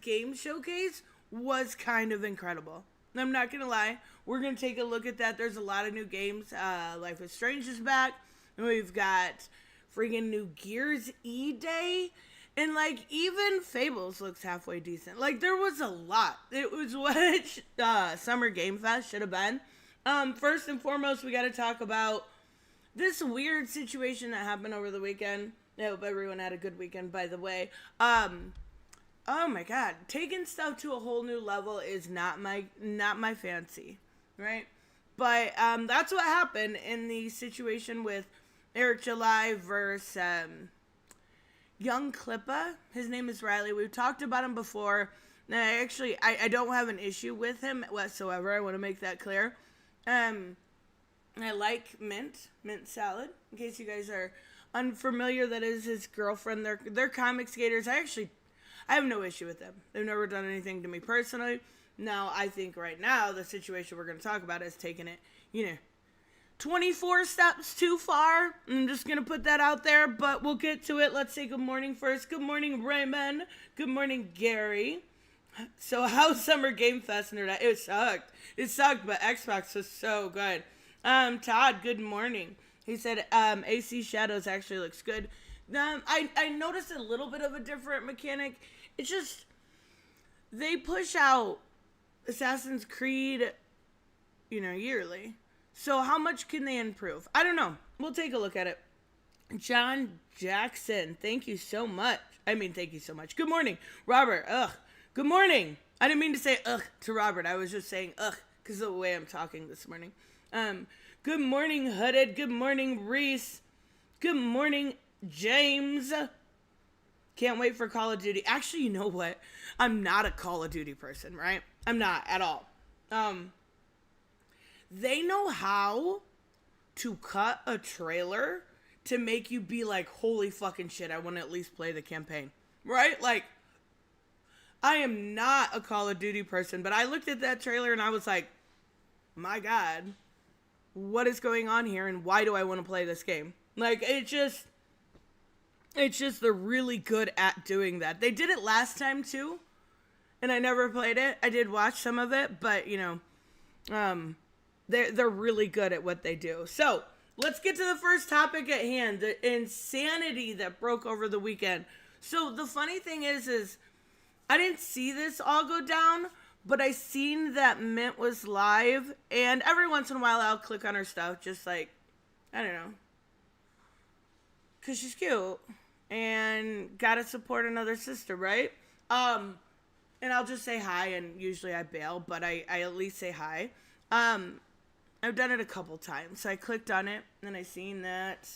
game showcase was kind of incredible. I'm not gonna lie. We're gonna take a look at that. There's a lot of new games. Life is Strange is back. And we've got freaking new Gears E Day. And like even Fables looks halfway decent. Like there was a lot. It was what Summer Game Fest should have been. First and foremost, we got to talk about this weird situation that happened over the weekend. I hope everyone had a good weekend, by the way. Oh my God, taking stuff to a whole new level is not my fancy, right? But that's what happened in the situation with Eric July versus YoungClippa. His name is Riley. We've talked about him before. And I don't have an issue with him whatsoever. I want to make that clear. I like mint salad. In case you guys are unfamiliar, that is his girlfriend. They're comic skaters. I have no issue with them. They've never done anything to me personally. Now, I think right now, the situation we're going to talk about is taking it, 24 steps too far. I'm just going to put that out there, but we'll get to it. Let's say good morning first. Good morning, Raymond. Good morning, Gary. So, how's Summer Game Fest, nerd? It sucked. It sucked, but Xbox was so good. Todd, good morning. He said, AC Shadows actually looks good. I noticed a little bit of a different mechanic. It's just, they push out Assassin's Creed, yearly. So how much can they improve? I don't know. We'll take a look at it. John Jackson, thank you so much. Thank you so much. Good morning, Robert. Ugh. Good morning. I didn't mean to say ugh to Robert. I was just saying ugh because of the way I'm talking this morning. Good morning, Hooded. Good morning, Reese. Good morning, James. Can't wait for Call of Duty. Actually, you know what? I'm not a Call of Duty person, right? I'm not at all. They know how to cut a trailer to make you be like, holy fucking shit, I want to at least play the campaign. Right? Like, I am not a Call of Duty person, but I looked at that trailer and I was like, my God, what is going on here and why do I want to play this game? Like, it's just they're really good at doing that. They did it last time too, and I never played it. I did watch some of it, but they're really good at what they do. So let's get to the first topic at hand: the insanity that broke over the weekend. So the funny thing is I didn't see this all go down, but I seen that Mint was live, and every once in a while I'll click on her stuff, just like, I don't know, because she's cute, and gotta support another sister, right? And I'll just say hi, and usually I bail, but I at least say hi. I've done it a couple times, so I clicked on it, and I seen that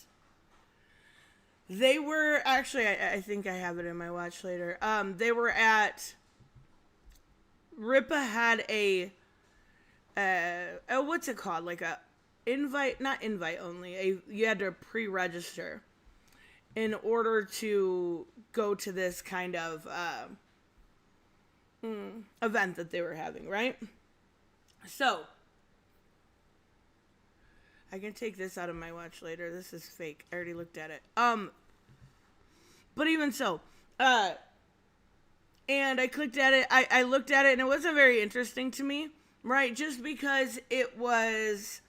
they were, actually, I think I have it in my watch later. They were at, Rippa had a what's it called? Like a invite, not invite only. You had to pre-register in order to go to this kind of event that they were having, right? So, I can take this out of my watch later. This is fake. I already looked at it. But even so, and I clicked at it. I looked at it, and it wasn't very interesting to me, right? Just because it was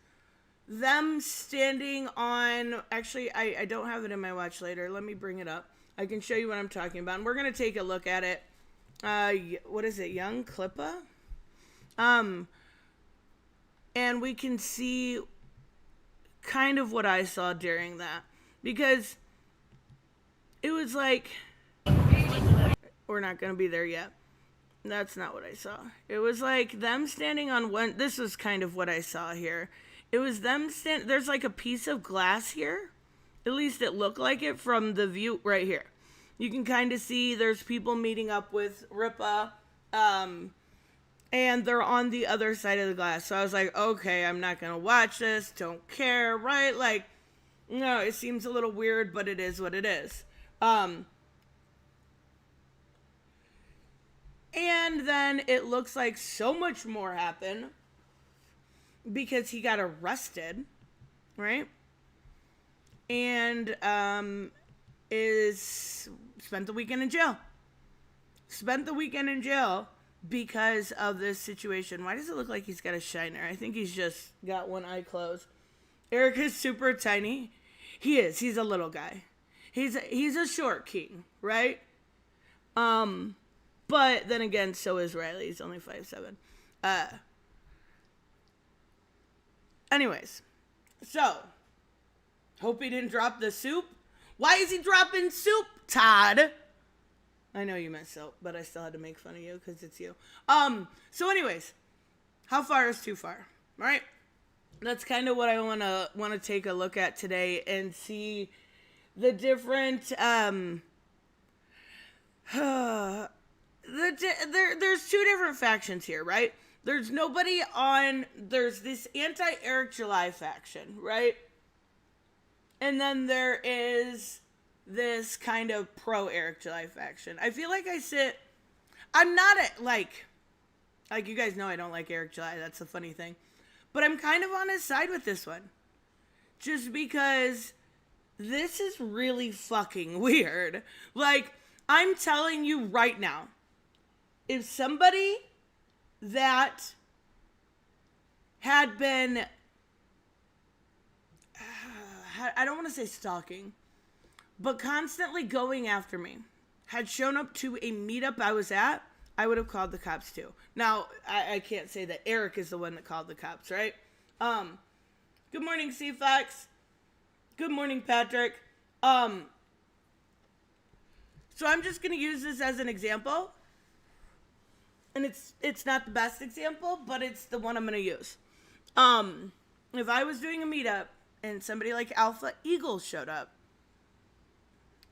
them standing on, actually, I don't have it in my watch later. Let me bring it up. I can show you what I'm talking about. And we're going to take a look at it. What is it? YoungClippa? And we can see kind of what I saw during that. Because it was like, we're not going to be there yet. That's not what I saw. It was like them standing on one, this was kind of what I saw here. It was them there's like a piece of glass here. At least it looked like it from the view right here. You can kind of see there's people meeting up with Rippa. And they're on the other side of the glass. So I was like, okay, I'm not going to watch this. Don't care, right? Like, no, it seems a little weird, but it is what it is. And then it looks like so much more happened because he got arrested, right? And is spent the weekend in jail. spent the weekend in jail because of this situation. Why does it look like he's got a shiner? I think he's just got one eye closed. Eric is super tiny. He is. He's a little guy. He's a short king, right? But then again, so is Riley. He's only 5'7". Anyways, so hope he didn't drop the soup. Why is he dropping soup, Todd? I know you meant soap, but I still had to make fun of you because it's you. So anyways, how far is too far? All right. That's kind of what I want to take a look at today and see the different there's two different factions here, right? There's this anti-Eric July faction, right? And then there is this kind of pro-Eric July faction. I feel like I'm not like you guys know I don't like Eric July. That's the funny thing. But I'm kind of on his side with this one. Just because this is really fucking weird. Like, I'm telling you right now, if somebody that had been, I don't want to say stalking, but constantly going after me, had shown up to a meetup I was at, I would have called the cops too. Now, I can't say that Eric is the one that called the cops, right? Good morning, C-Fox. Good morning, Patrick. So I'm just going to use this as an example. And it's not the best example, but it's the one I'm going to use. If I was doing a meetup and somebody like Alpha Eagle showed up,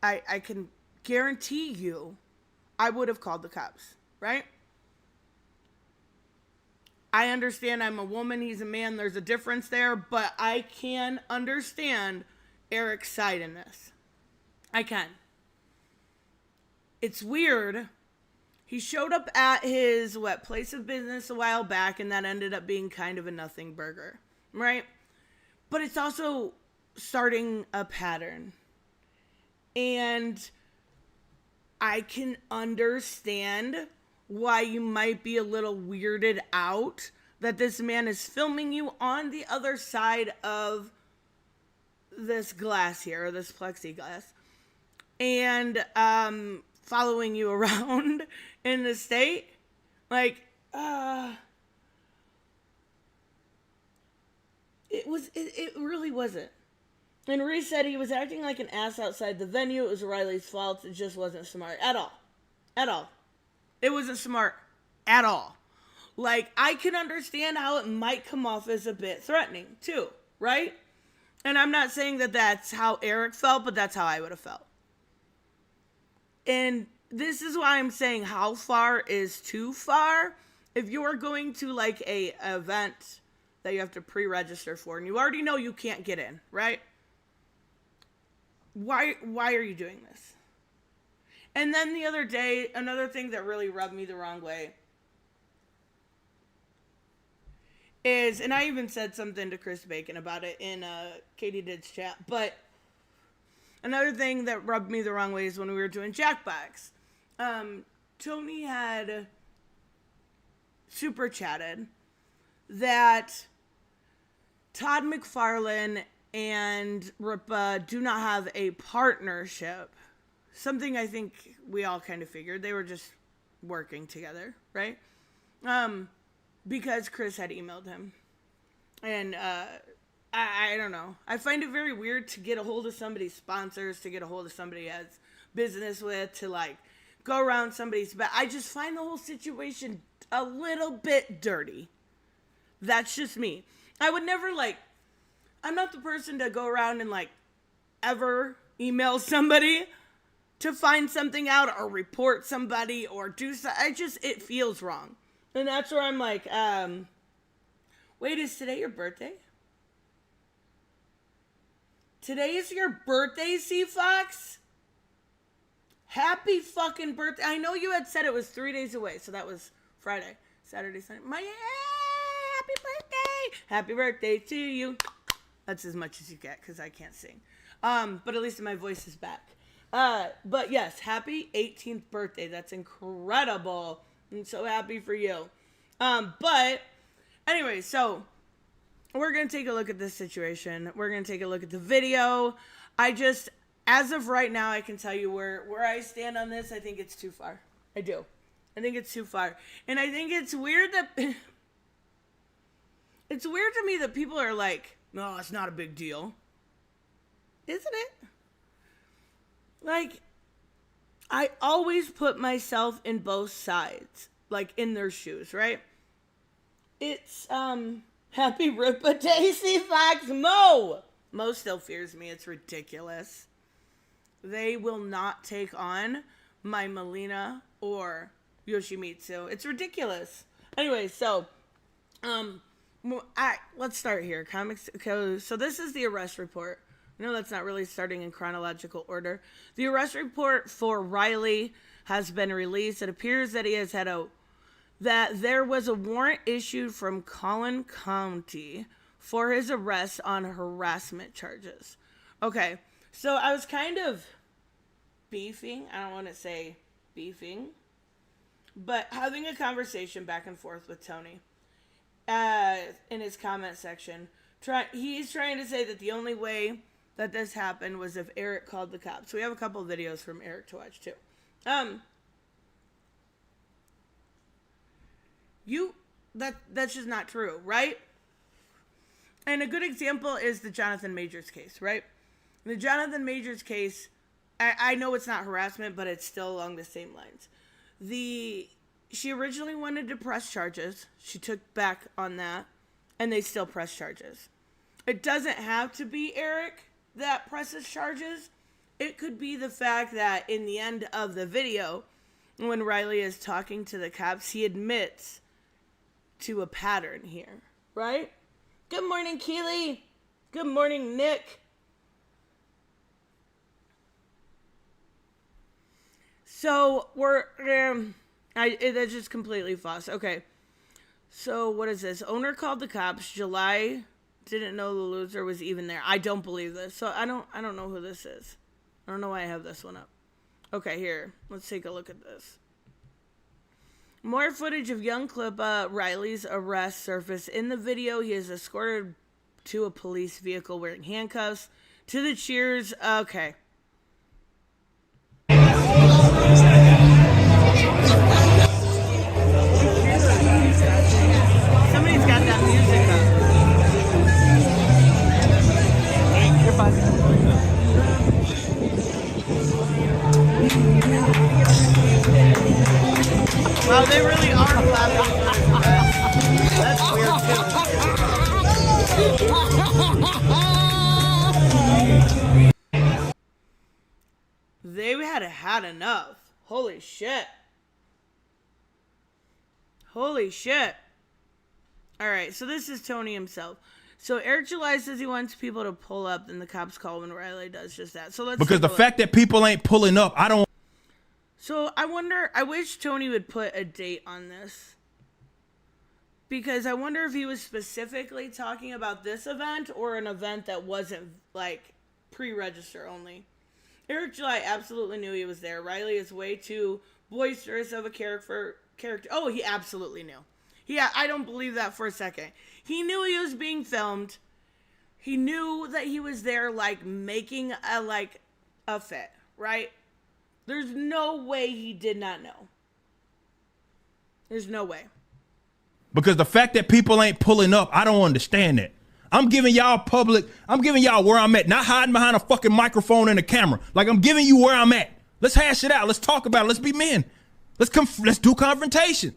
I can guarantee you I would have called the cops, right? I understand I'm a woman, he's a man, there's a difference there, but I can understand Eric's side in this. I can. It's weird. He showed up at his, place of business a while back, and that ended up being kind of a nothing burger, right? But it's also starting a pattern. And I can understand why you might be a little weirded out that this man is filming you on the other side of this glass here, or this plexiglass, and following you around in the state. Like, it really wasn't. And Reese said he was acting like an ass outside the venue. It was Riley's fault. It just wasn't smart at all. At all. It wasn't smart at all. Like, I can understand how it might come off as a bit threatening, too, right? And I'm not saying that that's how Eric felt, but that's how I would have felt. And this is why I'm saying how far is too far. If you're going to, like, a event that you have to pre-register for, and you already know you can't get in, right? Why are you doing this? And then the other day, another thing that really rubbed me the wrong way is, and I even said something to Chris Bacon about it in Katie Did's chat, but another thing that rubbed me the wrong way is when we were doing Jackbox. Tony had super chatted that Todd McFarlane and Ripa do not have a partnership. Something I think we all kind of figured. They were just working together, right? Because Chris had emailed him. And I don't know. I find it very weird to get a hold of somebody's sponsors, to get a hold of somebody he has business with, to like go around somebody's back. I just find the whole situation a little bit dirty. That's just me. I would never I'm not the person to go around and ever email somebody to find something out or report somebody or do something. It feels wrong. And that's where I'm like, wait, is today your birthday? Today is your birthday, C-Fox? Happy fucking birthday. I know you had said it was 3 days away, so that was Friday, Saturday, Sunday. Happy birthday! Happy birthday to you. That's as much as you get, because I can't sing. But at least my voice is back. But yes, happy 18th birthday. That's incredible. I'm so happy for you. But anyway, so we're going to take a look at this situation. We're going to take a look at the video. As of right now, I can tell you where I stand on this. I think it's too far. I do. I think it's too far. And I think it's weird that, it's weird to me that people are like, no, it's not a big deal. Isn't it? Like, I always put myself in both sides, like in their shoes, right? It's, happy Rippa Daisy Fox Mo. Mo still fears me. It's ridiculous. They will not take on my Melina or Yoshimitsu. It's ridiculous. Anyway, so, let's start here. So this is the arrest report. No, that's not really starting in chronological order. The arrest report for Riley has been released. It appears that that there was a warrant issued from Collin County for his arrest on harassment charges. Okay, so I was kind of beefing. I don't want to say beefing, but having a conversation back and forth with Tony in his comment section. He's trying to say that the only way that this happened was if Eric called the cops. We have a couple of videos from Eric to watch too. That's just not true, right? And a good example is the Jonathan Majors case, right? The Jonathan Majors case, I know it's not harassment, but it's still along the same lines. She originally wanted to press charges. She took back on that, and they still press charges. It doesn't have to be Eric that presses charges. It could be the fact that in the end of the video, when Riley is talking to the cops, he admits to a pattern here, right? Good morning, Keely. Good morning, Nick. So that's just completely false. Okay. So what is this? Owner called the cops July. Didn't know the loser was even there. I don't believe this. So I don't know who this is. I don't know why I have this one up. Okay, here. Let's take a look at this. More footage of YoungClippa Riley's arrest surfaced. In the video, he is escorted to a police vehicle wearing handcuffs. To the cheers. Okay. Somebody's got that music up. You're fine. Wow, they really are clapping. That's weird too. They had enough. Holy shit. Holy shit. Alright, so this is Tony himself. So Eric July says he wants people to pull up, and the cops call when Riley does just that. So let's because the fact that people ain't pulling up, I don't. So I wish Tony would put a date on this. Because I wonder if he was specifically talking about this event or an event that wasn't like pre-register only. Eric July absolutely knew he was there. Riley is way too boisterous of a character. Oh, he absolutely knew. Yeah, I don't believe that for a second. He knew he was being filmed. He knew that he was there, like, making a fit, right? There's no way he did not know. There's no way. Because the fact that people ain't pulling up, I don't understand that. I'm giving y'all where I'm at, not hiding behind a fucking microphone and a camera. Like, I'm giving you where I'm at. Let's hash it out. Let's talk about it. Let's be men. Let's do confrontation.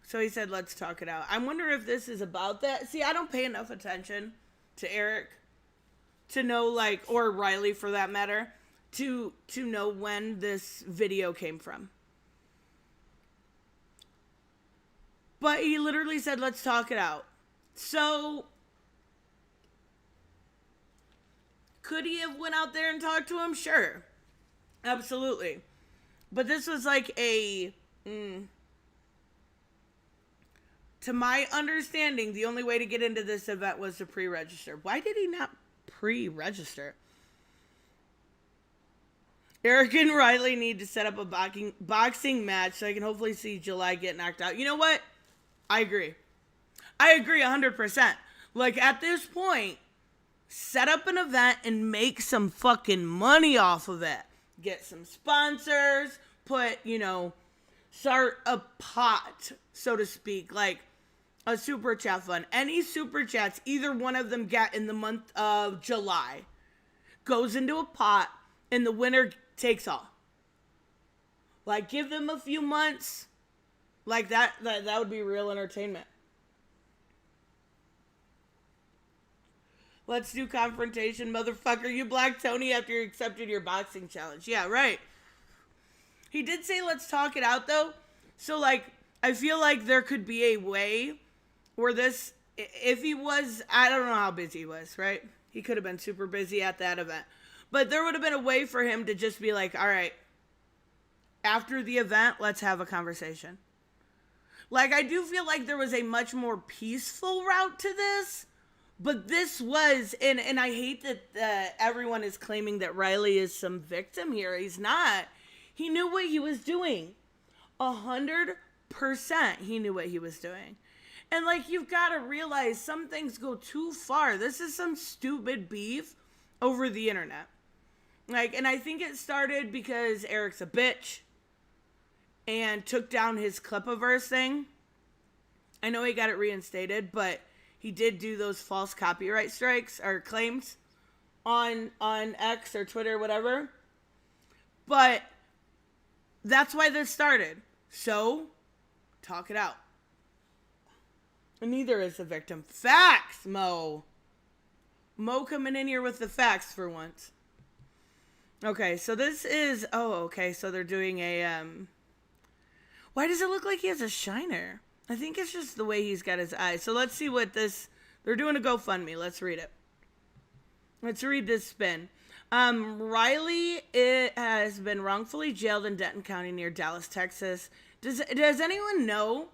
So he said, let's talk it out. I wonder if this is about that. See, I don't pay enough attention to Eric to know, like, or Riley for that matter, to know when this video came from. But he literally said, let's talk it out. So, could he have went out there and talked to him? Sure. Absolutely. But this was like a... To my understanding, the only way to get into this event was to pre-register. Why did he not pre-register? Eric and Riley need to set up a boxing match so I can hopefully see July get knocked out. You know what? I agree. I agree 100%. Like, at this point, set up an event and make some fucking money off of it. Get some sponsors, start a pot, so to speak, like a super chat fund. Any super chats either one of them get in the month of July goes into a pot, and the winner takes all. Like, give them a few months. Like, that would be real entertainment. Let's do confrontation, motherfucker. You blocked Tony after you accepted your boxing challenge. Yeah, right. He did say let's talk it out, though. So, like, I feel like there could be a way where this, if he was, I don't know how busy he was, right? He could have been super busy at that event. But there would have been a way for him to just be like, all right, after the event, let's have a conversation. Like, I do feel like there was a much more peaceful route to this. But this was, and I hate that everyone is claiming that Riley is some victim here. He's not. He knew what he was doing. 100% he knew what he was doing. And, like, you've got to realize some things go too far. This is some stupid beef over the internet. Like, and I think it started because Eric's a bitch and took down his Clippaverse thing. I know he got it reinstated, but he did do those false copyright strikes or claims on X or Twitter, whatever. But that's why this started. So, talk it out. And neither is the victim. Facts, Mo. Mo coming in here with the facts for once. Okay, so this is... Oh, okay, so they're doing a... Why does it look like he has a shiner? I think it's just the way he's got his eyes. So let's see what this... They're doing a GoFundMe. Let's read it. Let's read this spin. Riley has been wrongfully jailed in Denton County near Dallas, Texas. Does anyone know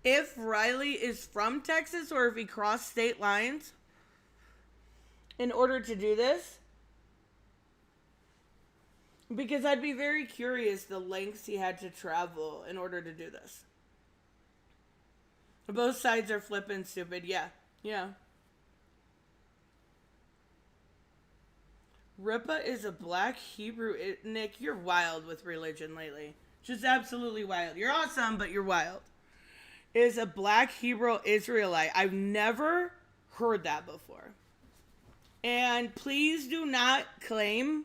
if Riley is from Texas or if he crossed state lines in order to do this? Because I'd be very curious the lengths he had to travel in order to do this. Both sides are flipping stupid. Yeah. Rippa is a black Hebrew. Nick, you're wild with religion lately. Just absolutely wild. You're awesome, but you're wild. Is a black Hebrew Israelite. I've never heard that before. And please do not claim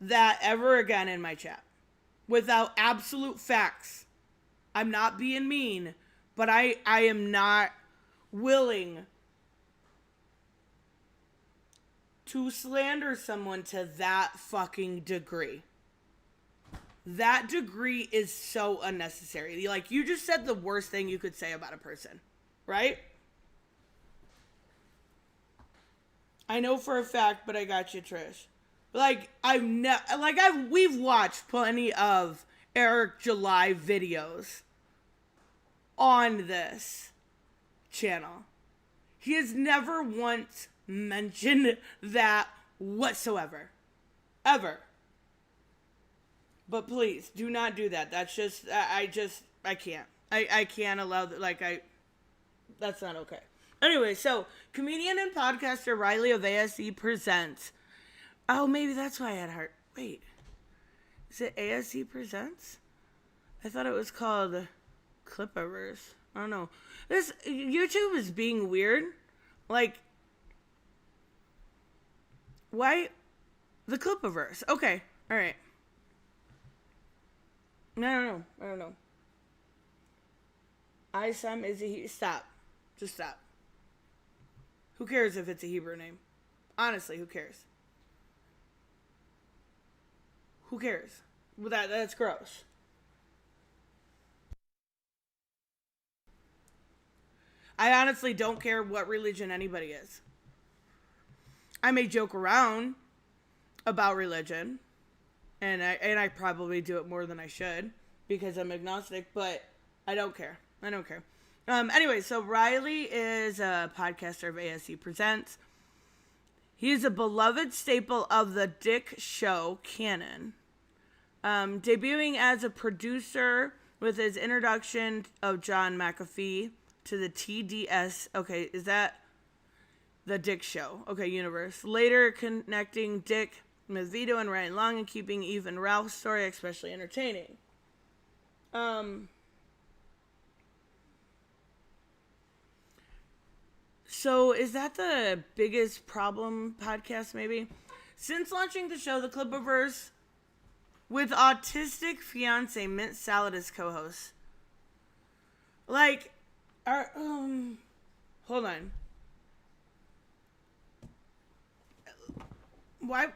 that ever again in my chat without absolute facts. I'm not being mean, but I am not willing to slander someone to that fucking degree. That degree is so unnecessary. Like, you just said the worst thing you could say about a person, right? I know for a fact, but I got you, Trish. Like, we've watched plenty of Eric July videos on this channel. He has never once mentioned that whatsoever. Ever. But please, do not do that. That's just, I can't. I can't allow that, that's not okay. Anyway, so, comedian and podcaster Riley of ASE presents. Oh, maybe that's why I had heart. Wait. Is it ASE Presents? I thought it was called Clippaverse. I don't know. This YouTube is being weird. Like, why? The Clippaverse. Okay. All right. I don't know. Isam is a... Stop. Just stop. Who cares if it's a Hebrew name? Honestly, who cares? Who cares? Well, that's gross. I honestly don't care what religion anybody is. I may joke around about religion, and I probably do it more than I should because I'm agnostic, but I don't care. Anyway, so Riley is a podcaster of ASE Presents. He is a beloved staple of the Dick Show canon. Debuting as a producer with his introduction of John McAfee to the TDS. Okay, is that the Dick Show? Okay, universe. Later connecting Dick with Vito and Ryan Long and keeping even Ralph's story especially entertaining. So is that the biggest problem podcast maybe? Since launching the show, the Clippaverse, with autistic fiance Mint Salad as co-host. Like, hold on. Why?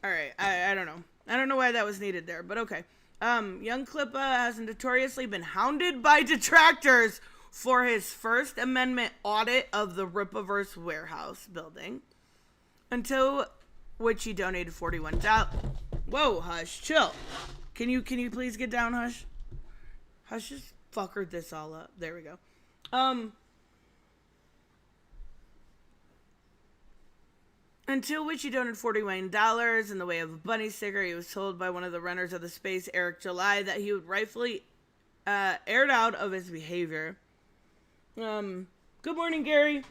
Alright, I don't know. I don't know why that was needed there, but okay. YoungClippa has notoriously been hounded by detractors for his First Amendment audit of the Rippaverse warehouse building, until which he donated $41. Whoa, Hush, chill. Can you please get down, Hush? Hush just fuckered this all up. There we go. Until which he donated $41 in the way of a bunny sticker. He was told by one of the runners of the space, Eric July, that he would rightfully aired out of his behavior. Good morning, Gary.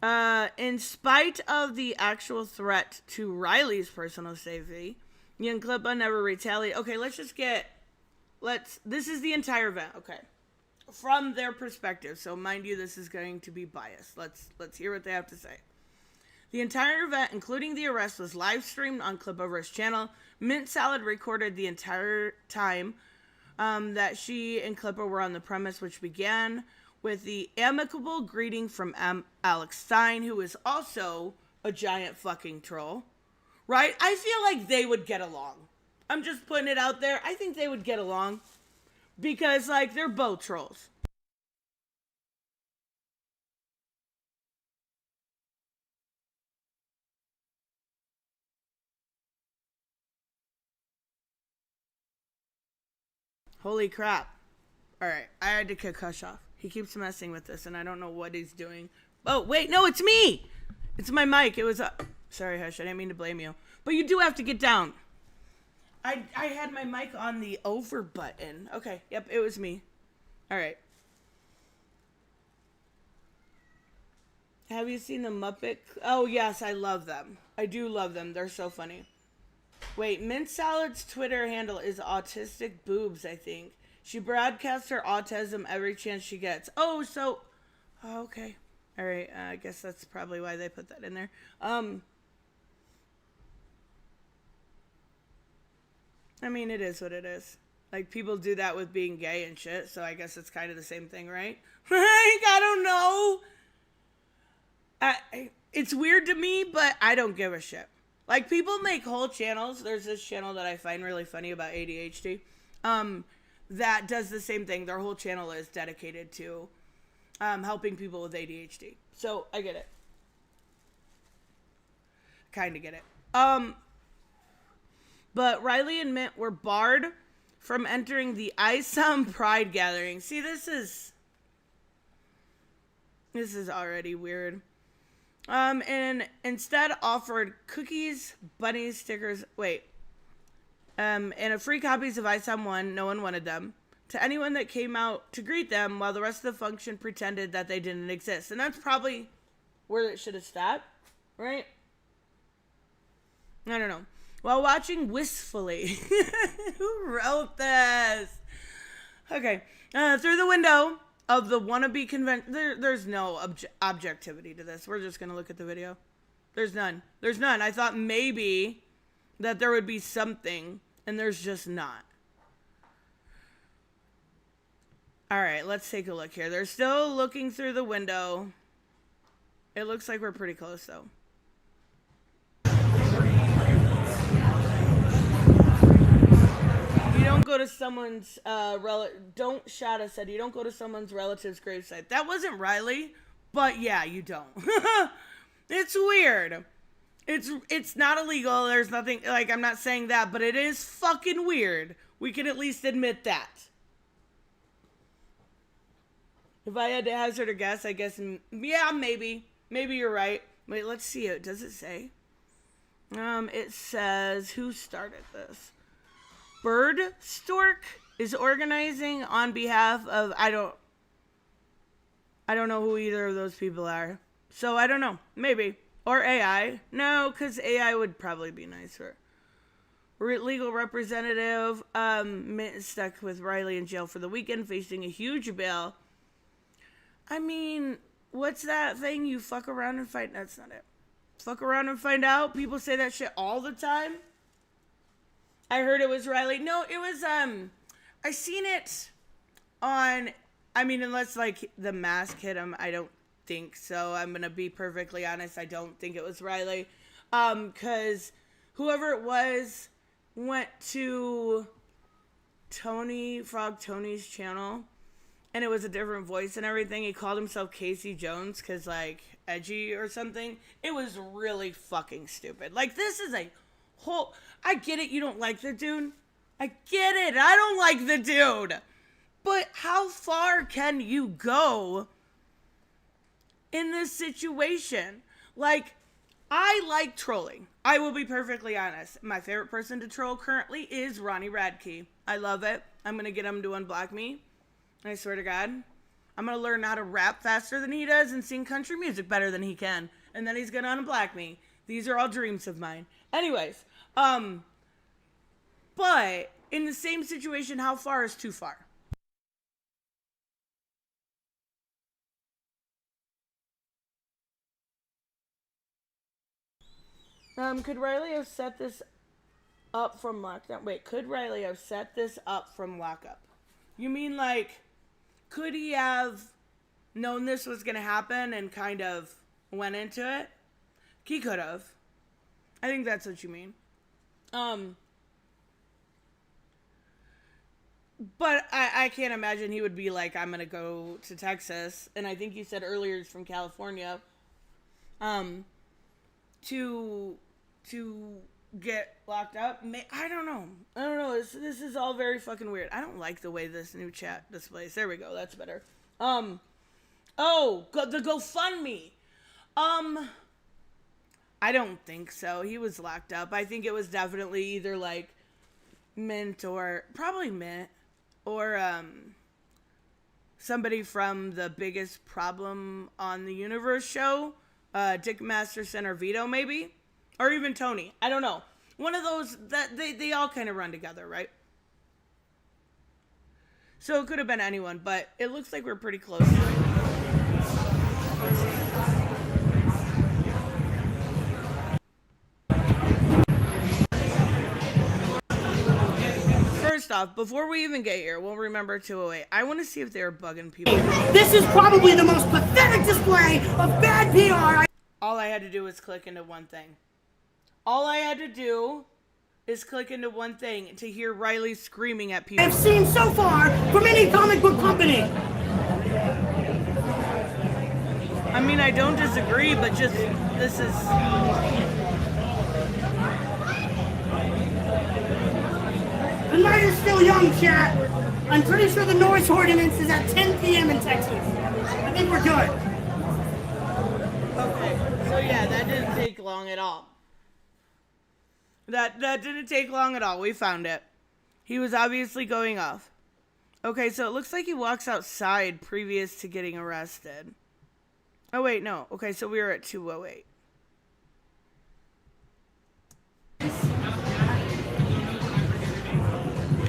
In spite of the actual threat to Riley's personal safety, YoungClippa never retaliated. Okay, this is the entire event, okay. From their perspective, so mind you, this is going to be biased. Let's hear what they have to say. The entire event, including the arrest, was live streamed on Clippaverse channel. Mint Salad recorded the entire time that she and Clippa were on the premise, which began with the amicable greeting from Alex Stein, who is also a giant fucking troll. Right? I feel like they would get along. I'm just putting it out there. I think they would get along. Because, like, they're both trolls. Holy crap. Alright, I had to kick Hush off. He keeps messing with this, and I don't know what he's doing. Oh, wait, no, it's me! It's my mic. It was up. Sorry, Hush, I didn't mean to blame you. But you do have to get down. I had my mic on the over button. Okay, yep, it was me. Alright. Have you seen the Muppet? Oh, yes, I love them. I do love them. They're so funny. Wait, Mint Salad's Twitter handle is autistic boobs, I think. She broadcasts her autism every chance she gets. Oh, so... Oh, okay. Alright, I guess that's probably why they put that in there. I mean, it is what it is. Like, people do that with being gay and shit, so I guess it's kind of the same thing, right? Like, I don't know. It's weird to me, but I don't give a shit. Like, people make whole channels. There's this channel that I find really funny about ADHD. That does the same thing. Their whole channel is dedicated to helping people with ADHD. So, I get it. Kind of get it. But Riley and Mint were barred from entering the ISOM Pride gathering. See, this is already weird. And instead offered cookies, bunny stickers, and a free copies of ISOM 1, no one wanted them, to anyone that came out to greet them, while the rest of the function pretended that they didn't exist. And that's probably where it should have stopped, right? I don't know. While watching wistfully. Who wrote this? Okay. Through the window of the wannabe convention. There's no objectivity to this. We're just going to look at the video. There's none. There's none. I thought maybe that there would be something, and there's just not. All right, let's take a look here. They're still looking through the window. It looks like we're pretty close, though. You don't go to someone's don't Shada said you don't go to someone's relative's gravesite. That wasn't Riley, but yeah, you don't. It's weird. It's not illegal. There's nothing, like, I'm not saying that, but it is fucking weird. We can at least admit that. If I had to hazard a guess, I guess, yeah, maybe. Maybe you're right. Wait, let's see it. Does it say? It says who started this. Bird Stork is organizing on behalf of I don't know who either of those people are. So I don't know. Maybe. Or AI. No, because AI would probably be nicer. Legal representative. Mint is stuck with Riley in jail for the weekend, facing a huge bail. I mean, what's that thing? You fuck around and find... That's not it. Fuck around and find out? People say that shit all the time. I heard it was Riley. No, it was, I seen it on... I mean, unless, like, the mask hit him, I don't think so. I'm going to be perfectly honest. I don't think it was Riley. Because whoever it was went to Frog Tony's channel, and it was a different voice and everything. He called himself Casey Jones because, like, edgy or something. It was really fucking stupid. Like, this is a whole... I get it. You don't like the dude. I get it. I don't like the dude. But how far can you go in this situation? Like, I like trolling. I will be perfectly honest. My favorite person to troll currently is Ronnie Radke. I love it. I'm going to get him to unblock me. I swear to God. I'm going to learn how to rap faster than he does and sing country music better than he can. And then he's going to unblock me. These are all dreams of mine. Anyways, but in the same situation, how far is too far? Could Riley have set this up from lockdown? Wait, could Riley have set this up from lockup? You mean, like, could he have known this was going to happen and kind of went into it? He could have. I think that's what you mean. But I can't imagine he would be like, I'm going to go to Texas. And I think you said earlier he's from California. To get locked up. I don't know. This is all very fucking weird. I don't like the way this new chat displays. There we go. That's better. The GoFundMe. I don't think so. He was locked up. I think it was definitely either like Mint or probably Mint or somebody from the Biggest Problem on the Universe show, Dick Masterson or Vito maybe, or even Tony. I don't know. One of those that they all kind of run together, right? So it could have been anyone, but it looks like we're pretty close. First off, before we even get here, we'll remember 208. I want to see if they're bugging people. This is probably the most pathetic display of bad PR. All I had to do was click into one thing. All I had to do is click into one thing to hear Riley screaming at people. I've seen so far from any comic book company. I mean, I don't disagree, but just, this is... The night is still young, chat. I'm pretty sure the noise ordinance is at 10 p.m. in Texas. I think we're good. Okay, so yeah, that didn't take long at all. That didn't take long at all. We found it. He was obviously going off. Okay, so it looks like he walks outside previous to getting arrested. Oh, wait, no. Okay, so we were at 208.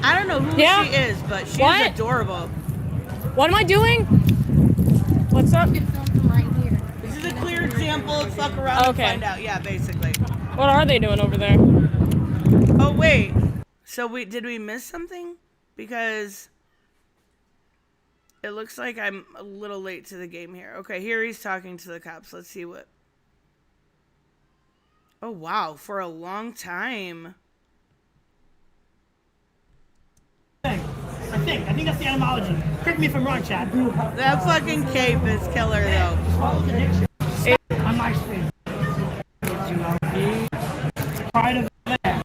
I don't know who she is, but she's adorable. What am I doing? What's up? This is a clear example of fuck around and find out. Yeah, basically. What are they doing over there? Oh, wait. So did we miss something? Because it looks like I'm a little late to the game here. Okay, here he's talking to the cops. Let's see what... Oh, wow. For a long time. I think that's the etymology. Correct me if I'm wrong, Chad. That fucking cape is killer, though. Follow the dictionary on my screen. Pride of that.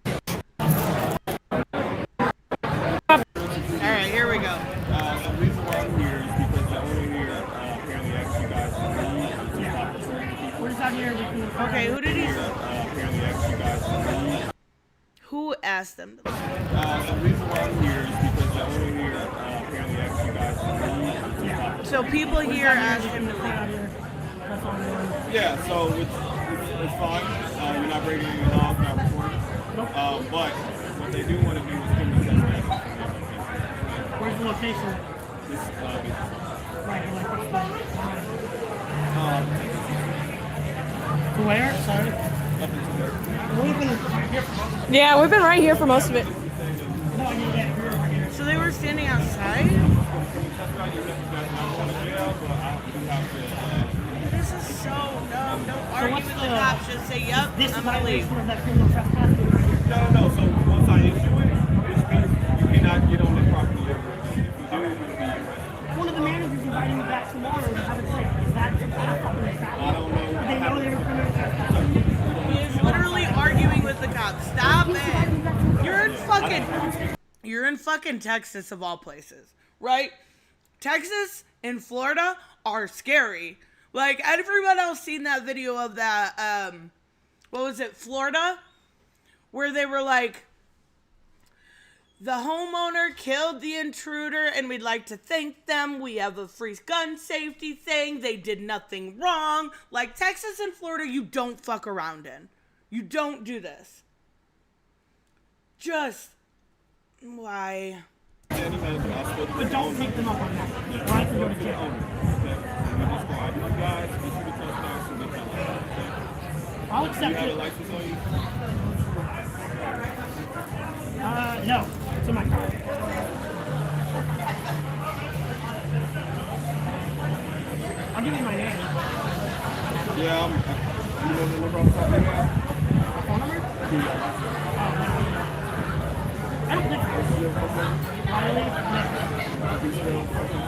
Alright, here we go. The reason why I'm here is because the owner here apparently asked you guys to leave. We're just out here here. We can Okay, who did he? Apparently asked you guys to leave. Who asked them? The reason why I'm here is because the owner here apparently asked you guys to leave. Yeah. So people here asked him to Out leave. here. That's all I'm doing. Yeah, so it's fine. You're not breaking any laws, not recording. But what they do want to do is give me testimony. Where's the location? This Right, like what's the where? Sorry. We've been here for Yeah, we've been right here for most of it. no, yeah. So they were standing outside? This is so dumb. Don't argue what's with the the- cops. Just say, yep, This I'm gonna leave. violation of that criminal trespass. No. So once I issue it, which means you cannot get on the property ever again. If you do, you'll be arrested. One of the managers invited me back tomorrow to have a drink. Is that I don't know. they know they were criminal trespassing? He is literally arguing with the cops. Stop it. You're in fucking Texas of all places, right? Texas and Florida are scary. Like, everyone else seen that video of that, what was it, Florida? Where they were like, the homeowner killed the intruder and we'd like to thank them. We have a free gun safety thing. They did nothing wrong. Like, Texas and Florida, you don't fuck around in. You don't do this. Just, why? But don't take them up on that. Or I can go to jail. I'll accept it. No. It's in my car. I'll give you my name. Yeah, you know the number off the top of your head? Phone number? I don't think so. Riley Nick.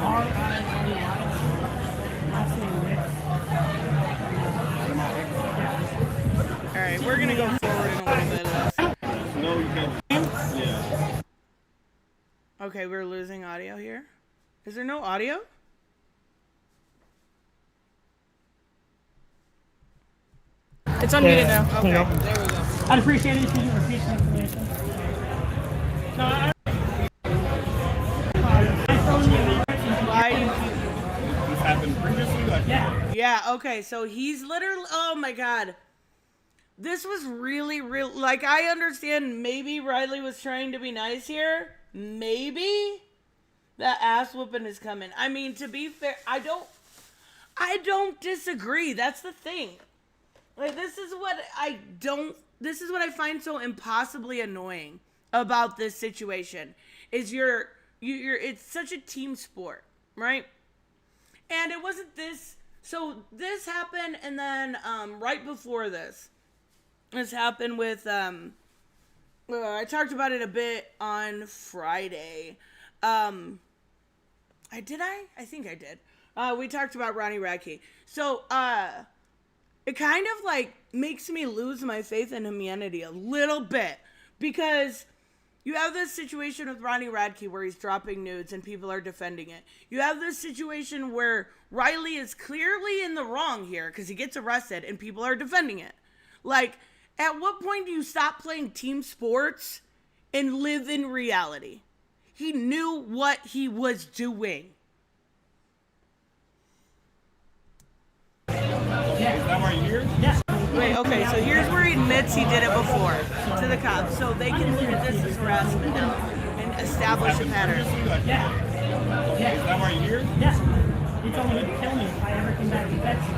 R-I-L-Y. Last name Nick. All right, we're going to go forward in a little bit of this. No, you can't. Yeah. Okay, we're losing audio here. Is there no audio? It's unmuted now. Okay, There you go. there we go. I'd appreciate it if you could repeat the information. No, Why do you This happened previously? Like, yeah. Yeah, okay, so he's literally, oh my god. This was really, like, I understand maybe Riley was trying to be nice here. Maybe. That ass whooping is coming. I mean, to be fair, I don't disagree. That's the thing. Like, this is what I find so impossibly annoying about this situation. Is it's such a team sport, right? And it wasn't this. So this happened, and then right before this happened with I talked about it a bit on Friday. I think I did. We talked about Ronnie Radke. So it kind of like makes me lose my faith in humanity a little bit, because you have this situation with Ronnie Radke where he's dropping nudes and people are defending it. You have this situation where Riley is clearly in the wrong here because he gets arrested and people are defending it. Like, at what point do you stop playing team sports and live in reality? He knew what he was doing. is that why you're here? Yes. Wait, okay, so here's where he admits he did it before to the cops. So they can look at this as harassment now and establish a pattern. Yeah. Is that why you're here? Yes. He told me he'd kill me if I ever came back to Texas.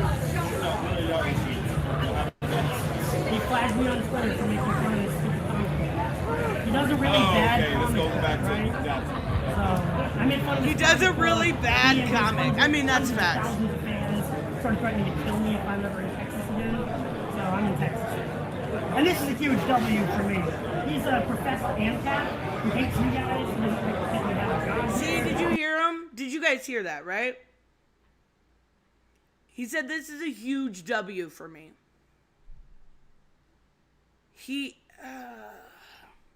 He flagged me on Twitter for making fun of his stupid comment. He does a really bad Okay, this comic, goes back to right? gotcha. So I made fun of He his does a comic. really bad He and his comic. hundreds- I mean, that's hundreds of facts. Thousands of fans started threatening to kill me if I'm ever in Texas again. So I'm in Texas. And this is a huge W for me. He's a Professor AMCAP who hates you guys and doesn't think we have a job. See, did you hear him? Did you guys hear that, right? He said this is a huge W for me.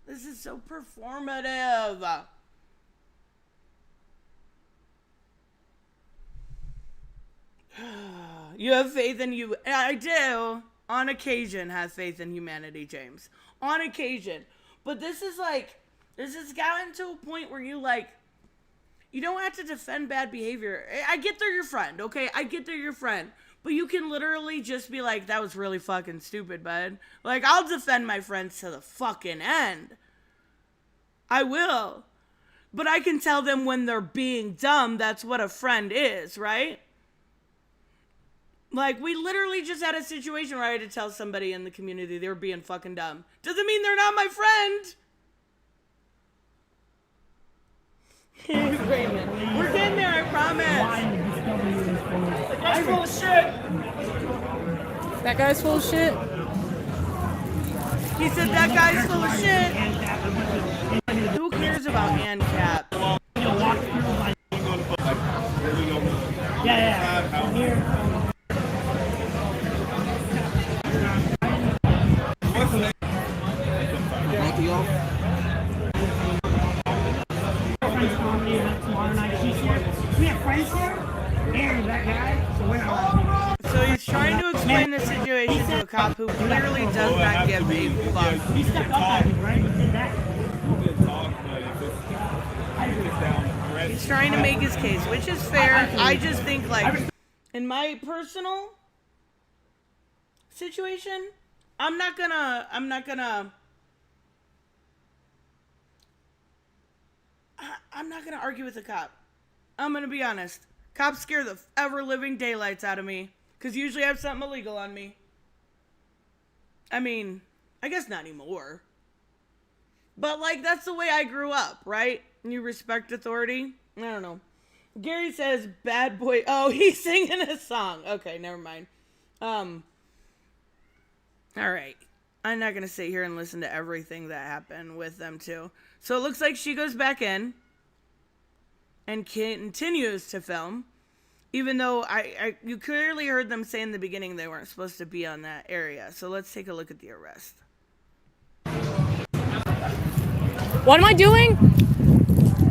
This is so performative. You have faith in you. I do. On occasion, have faith in humanity, James. On occasion. But this has gotten to a point where you don't have to defend bad behavior. I get they're your friend, okay? I get they're your friend. But you can literally just be like, that was really fucking stupid, bud. Like, I'll defend my friends to the fucking end. I will. But I can tell them when they're being dumb. That's what a friend is, right? Like, we literally just had a situation where I had to tell somebody in the community they were being fucking dumb. Doesn't mean they're not my friend. Raymond, we're getting there, I promise. That's full of shit. That guy's full of shit. He said that guy's full of shit. Who cares about ANCAP? Yeah. Here. Thank you all. We have friends here, and that guy, so we're not. So he's trying to explain the situation to a cop who clearly does not give a fuck. He stepped up on me, right? He did that. He's trying to make his case, which is fair. I just think, in my personal situation, I'm not gonna argue with the cop. I'm gonna be honest. Cops scare the ever-living daylights out of me, because usually I have something illegal on me. I mean, I guess not anymore. But, that's the way I grew up, right? You respect authority? I don't know. Gary says, bad boy. Oh, he's singing a song. Okay, never mind. All right. I'm not going to sit here and listen to everything that happened with them, too. So it looks like she goes back in and continues to film, even though you clearly heard them say in the beginning they weren't supposed to be on that area. So let's take a look at the arrest. What am I doing?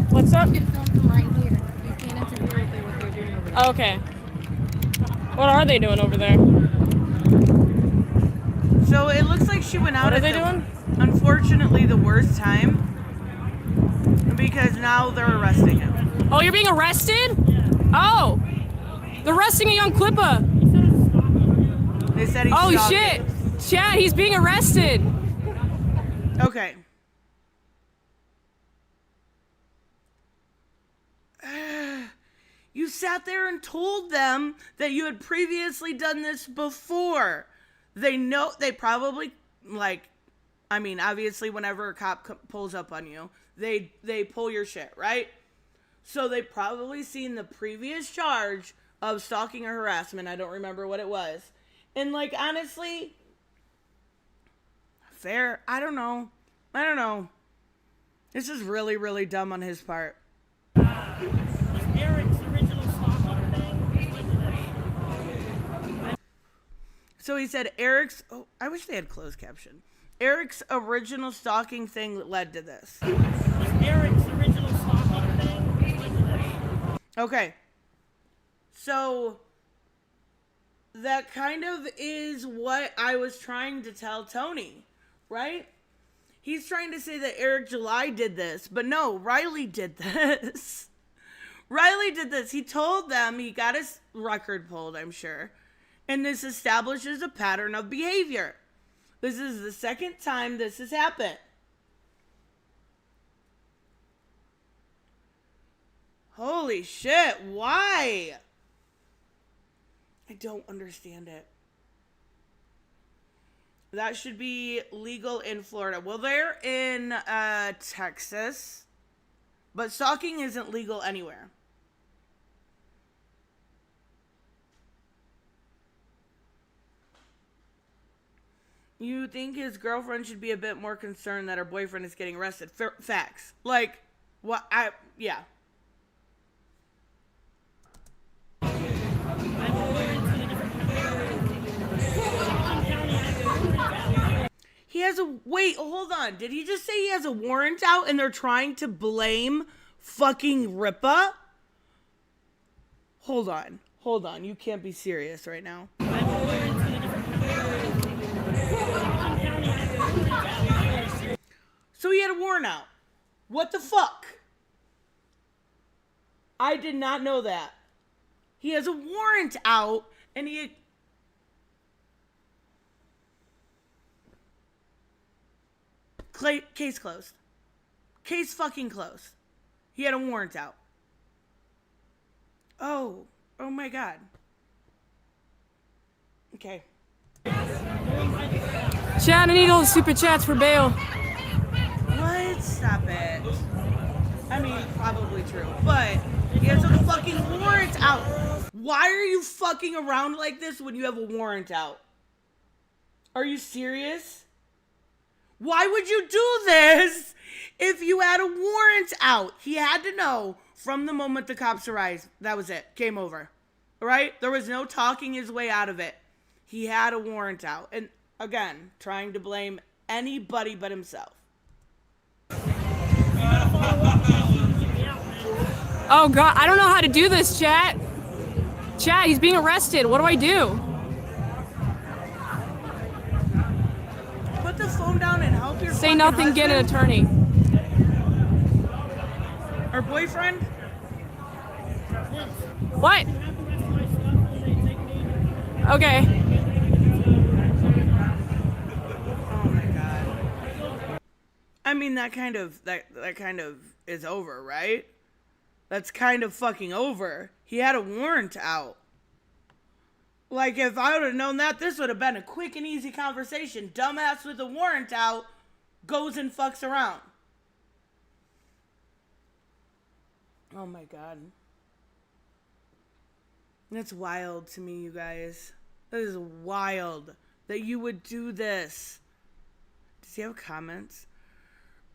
What's up? You can film from right here. You can't interfere with what they're doing over there. Oh, okay. What are they doing over there? So it looks like she went out What are at they doing? Unfortunately, the worst time, because now they're arresting him. Oh, you're being arrested? Oh, they're arresting a YoungClippa. They said he's Oh stalking. shit, Chad, he's being arrested. Okay. You sat there and told them that you had previously done this before. They know, they probably, obviously whenever a cop pulls up on you, they pull your shit, right? So they probably seen the previous charge of stalking or harassment. I don't remember what it was. And honestly, fair. I don't know. This is really, really dumb on his part. Eric's original stalker thing. So he said Eric's, I wish they had closed caption. Eric's original stalking thing led to this. Eric's original stalker thing. Okay. So that kind of is what I was trying to tell Tony, right? He's trying to say that Eric July did this, but no, Riley did this. Riley did this. He told them, he got his record pulled, I'm sure. And this establishes a pattern of behavior. This is the second time this has happened. Holy shit, why? I don't understand it. That should be legal in Florida. Well, they're in Texas, but stalking isn't legal anywhere. You think his girlfriend should be a bit more concerned that her boyfriend is getting arrested? Facts. What? Yeah. He has a, wait, hold on. Did he just say he has a warrant out and they're trying to blame fucking Rippa? Hold on. Hold on, you can't be serious right now. So he had a warrant out. What the fuck? I did not know that. He has a warrant out and he... Case closed. Case fucking closed. He had a warrant out. Oh my god. Okay. Chat, I need all the super chats for bail. What? Stop it. I mean, probably true, but he has a fucking warrant out. Why are you fucking around like this when you have a warrant out? Are you serious? Why would you do this if you had a warrant out? He had to know from the moment the cops arrived. That was it. Game over. All right? There was no talking his way out of it. He had a warrant out. And again, trying to blame anybody but himself. Oh god, I don't know how to do this, chat. Chat, he's being arrested. What do I do? Put the phone down and help your Say nothing, husband. get an attorney. Or boyfriend? What? Okay. Oh my god. I mean, that kind of is over, right? That's kind of fucking over. He had a warrant out. Like, if I would have known that, this would have been a quick and easy conversation. Dumbass with a warrant out goes and fucks around. Oh my god. That's wild to me, you guys. That is wild that you would do this. Does he have comments?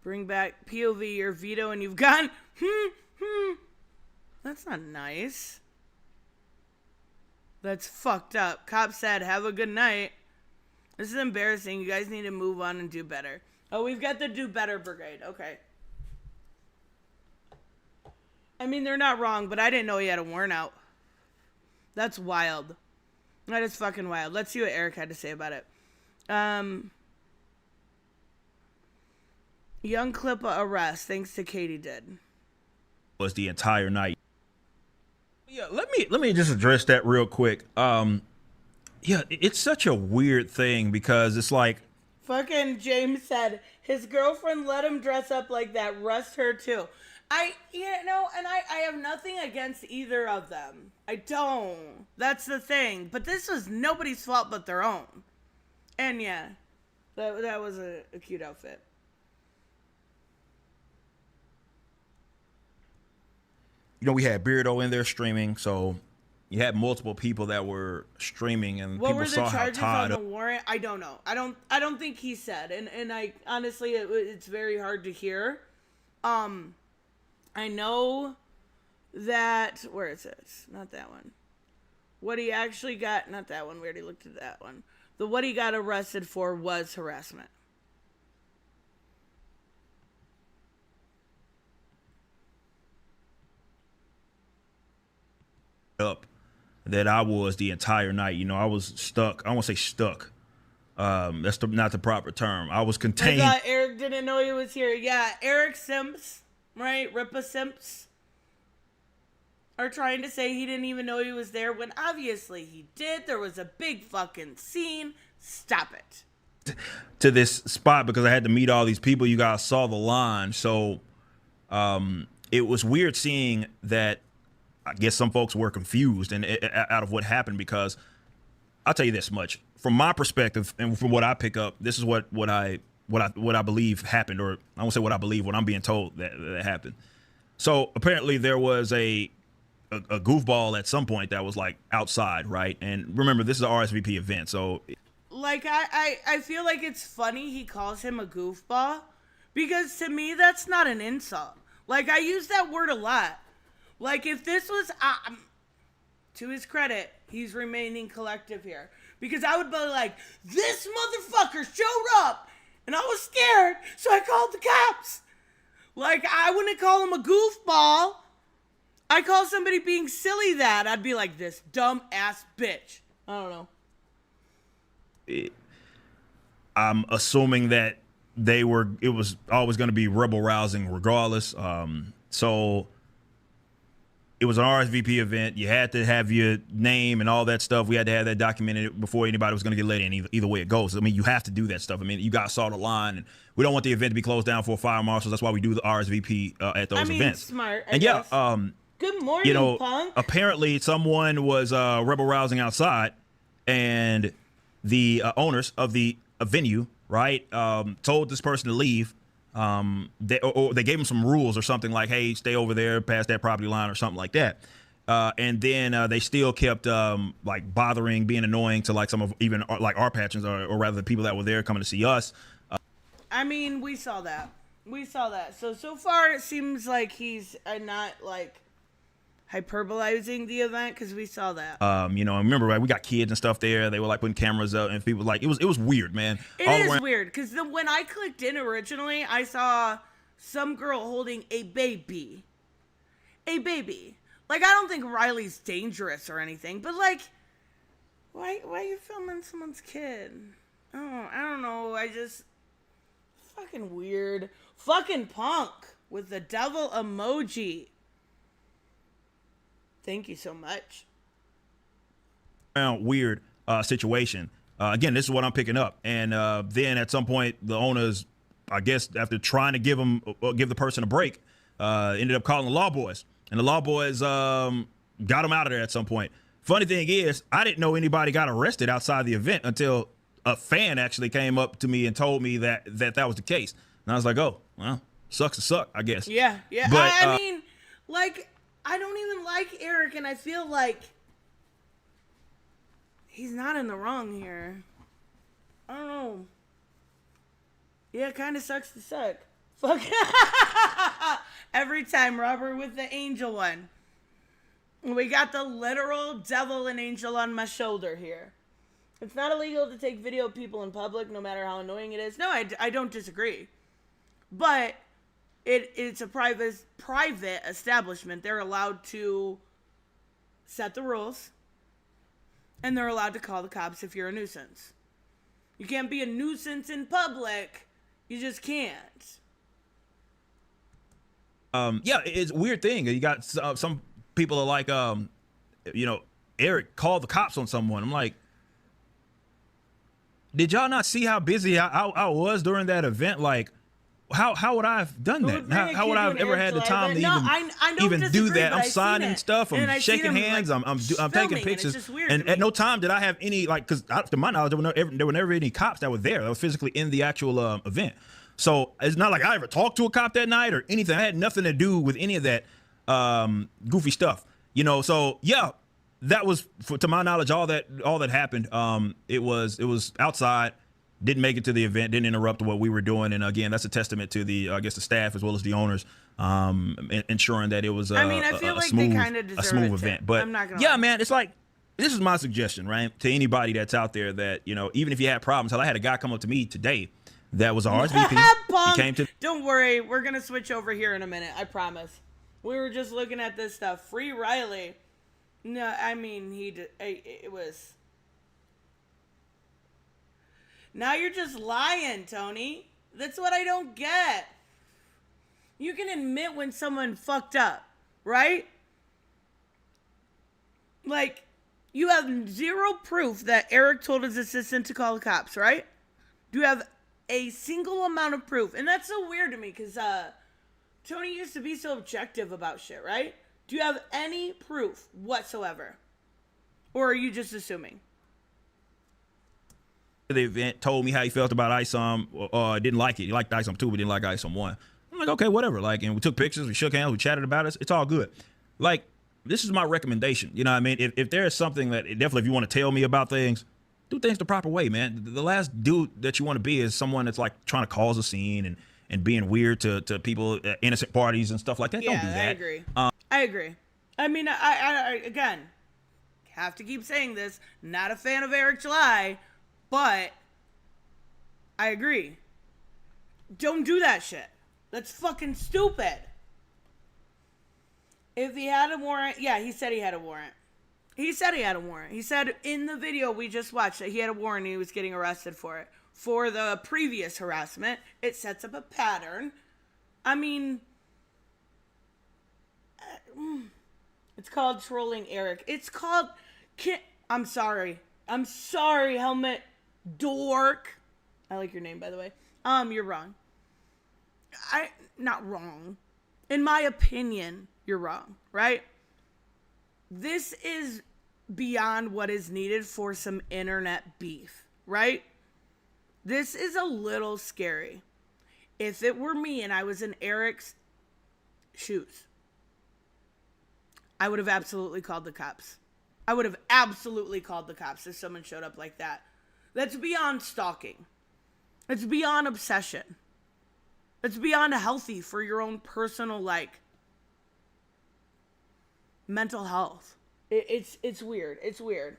Bring back POV or veto and you've gone, That's not nice. That's fucked up. Cop said, have a good night. This is embarrassing. You guys need to move on and do better. Oh, we've got the do better brigade. Okay. I mean, they're not wrong, but I didn't know he had a warrant out. That's wild. That is fucking wild. Let's see what Eric had to say about it. YoungClippa arrest, thanks to Katie did. Was the entire night. Yeah, let me just address that real quick. Yeah, it's such a weird thing because it's like Fucking James said his girlfriend let him dress up like that. Rust her too. I have nothing against either of them. I don't. That's the thing. But this was nobody's fault but their own. And yeah, that was a cute outfit. you know, we had Beardo in there streaming, so you had multiple people that were streaming, and what people were the saw how charges tied on up. the warrant? I don't know. I don't think he said, and I honestly, it's very hard to hear. I know that, where is it? Not that one. What he actually got, not that one. We already looked at that one. What he got arrested for was harassment. Up that I was the entire night. You know, I was stuck. I won't say stuck. That's not the proper term. I was contained. I thought Eric didn't know he was here. Yeah, Eric Simps, right? Rippa Simps are trying to say he didn't even know he was there when obviously he did. There was a big fucking scene. Stop it. To this spot because I had to meet all these people. You guys saw the line. So it was weird seeing that. I guess some folks were confused and out of what happened, because I'll tell you this much from my perspective and from what I pick up, this is what I believe happened, or I won't say what I believe, what I'm being told that happened. So apparently there was a goofball at some point that was like outside, right? And remember, this is an RSVP event, so like I feel like it's funny he calls him a goofball, because to me that's not an insult. Like, I use that word a lot. Like, if this was, to his credit, he's remaining collective here. Because I would be like, this motherfucker showed up, and I was scared, so I called the cops. Like, I wouldn't call him a goofball. I call somebody being silly that, I'd be like, this dumb ass bitch. I don't know. I'm assuming that it was always going to be rebel rousing regardless. So it was an RSVP event. You had to have your name and all that stuff. We had to have that documented before anybody was going to get let in, either way it goes. I mean, you have to do that stuff. I mean, you got saw the line, and we don't want the event to be closed down for fire marshals. That's why we do the RSVP at those events. Smart. And guess. Good morning, punk. Apparently someone was rebel rousing outside, and the owners of the venue, right, told this person to leave. They gave him some rules or something like, hey, stay over there past that property line or something like that. And then they still kept like bothering, being annoying to like some of even like our patrons or rather the people that were there coming to see us. I mean, we saw that. So far it seems like he's not like hyperbolizing the event because we saw that. You know, I remember, right, we got kids and stuff there. They were like putting cameras up, and people like it was weird, man. It is weird because when I clicked in originally, I saw some girl holding a baby. Like, I don't think Riley's dangerous or anything, but like, why are you filming someone's kid? Oh, I don't know. I just fucking weird. Fucking punk with the devil emoji. Thank you so much. Weird situation. Again, this is what I'm picking up. And then at some point, the owners, I guess, after trying to give the person a break, ended up calling the law boys. And the law boys got him out of there at some point. Funny thing is, I didn't know anybody got arrested outside the event until a fan actually came up to me and told me that was the case. And I was like, oh, well, sucks to suck, I guess. Yeah. But I mean, like, I don't even like Eric, and I feel like he's not in the wrong here. I don't know. Yeah, it kind of sucks to suck. Fuck. Every time, Robert, with the angel one. We got the literal devil and angel on my shoulder here. It's not illegal to take video of people in public, no matter how annoying it is. No, I don't disagree. But it's a private establishment. They're allowed to set the rules, and they're allowed to call the cops if you're a nuisance. You can't be a nuisance in public. You just can't. Yeah, it's a weird thing. You got some people are like, Eric called the cops on someone. I'm like, did y'all not see how busy I was during that event? Like, how would I have done that? How would I have ever had the time to even do that? I'm signing stuff. I'm shaking hands. I'm taking pictures. And at no time did I have any, like, because to my knowledge, there were never any cops that were there that were physically in the actual event. So it's not like I ever talked to a cop that night or anything. I had nothing to do with any of that goofy stuff. You know, so yeah, that was, to my knowledge, all that happened. It was outside. Didn't make it to the event, didn't interrupt what we were doing. And again, that's a testament to the staff as well as the owners, ensuring that it was I feel like they kind of deserve a smooth event. But I'm not gonna yeah, lie. man, it's like, this is my suggestion, right? To anybody that's out there that, even if you had problems. Hell, I had a guy come up to me today that was a RSVP. He came to. Don't worry, we're going to switch over here in a minute, I promise. We were just looking at this stuff. Free Riley. No, I mean, it was. Now you're just lying, Tony. That's what I don't get. You can admit when someone fucked up, right? Like, you have zero proof that Eric told his assistant to call the cops, right? Do you have a single amount of proof? And that's so weird to me because Tony used to be so objective about shit, right? Do you have any proof whatsoever? Or are you just assuming? The event told me how he felt about ISOM, didn't like it. He liked ISOM 2, but didn't like ISOM 1. I'm like, okay, whatever. Like, and we took pictures, we shook hands, we chatted about it. It's all good. Like, this is my recommendation. You know what I mean? If there is something that, definitely if you want to tell me about things, do things the proper way, man. The last dude that you want to be is someone that's like trying to cause a scene and being weird to people at innocent parties and stuff like that. Yeah, don't do that. I agree. I agree. I mean, I again, have to keep saying this. Not a fan of Eric July, but I agree. Don't do that shit. That's fucking stupid. If he had a warrant, yeah, he said he had a warrant. He said he had a warrant. He said in the video we just watched that he had a warrant and he was getting arrested for it. For the previous harassment, it sets up a pattern. I mean, it's called trolling Eric. It's called, I'm sorry, helmet dork. I like your name, by the way. You're wrong. Not wrong. In my opinion, you're wrong, right? This is beyond what is needed for some internet beef, right? This is a little scary. If it were me and I was in Eric's shoes, I would have absolutely called the cops. I would have absolutely called the cops if someone showed up like that. That's beyond stalking. It's beyond obsession. It's beyond healthy for your own personal, mental health. It's weird. It's weird.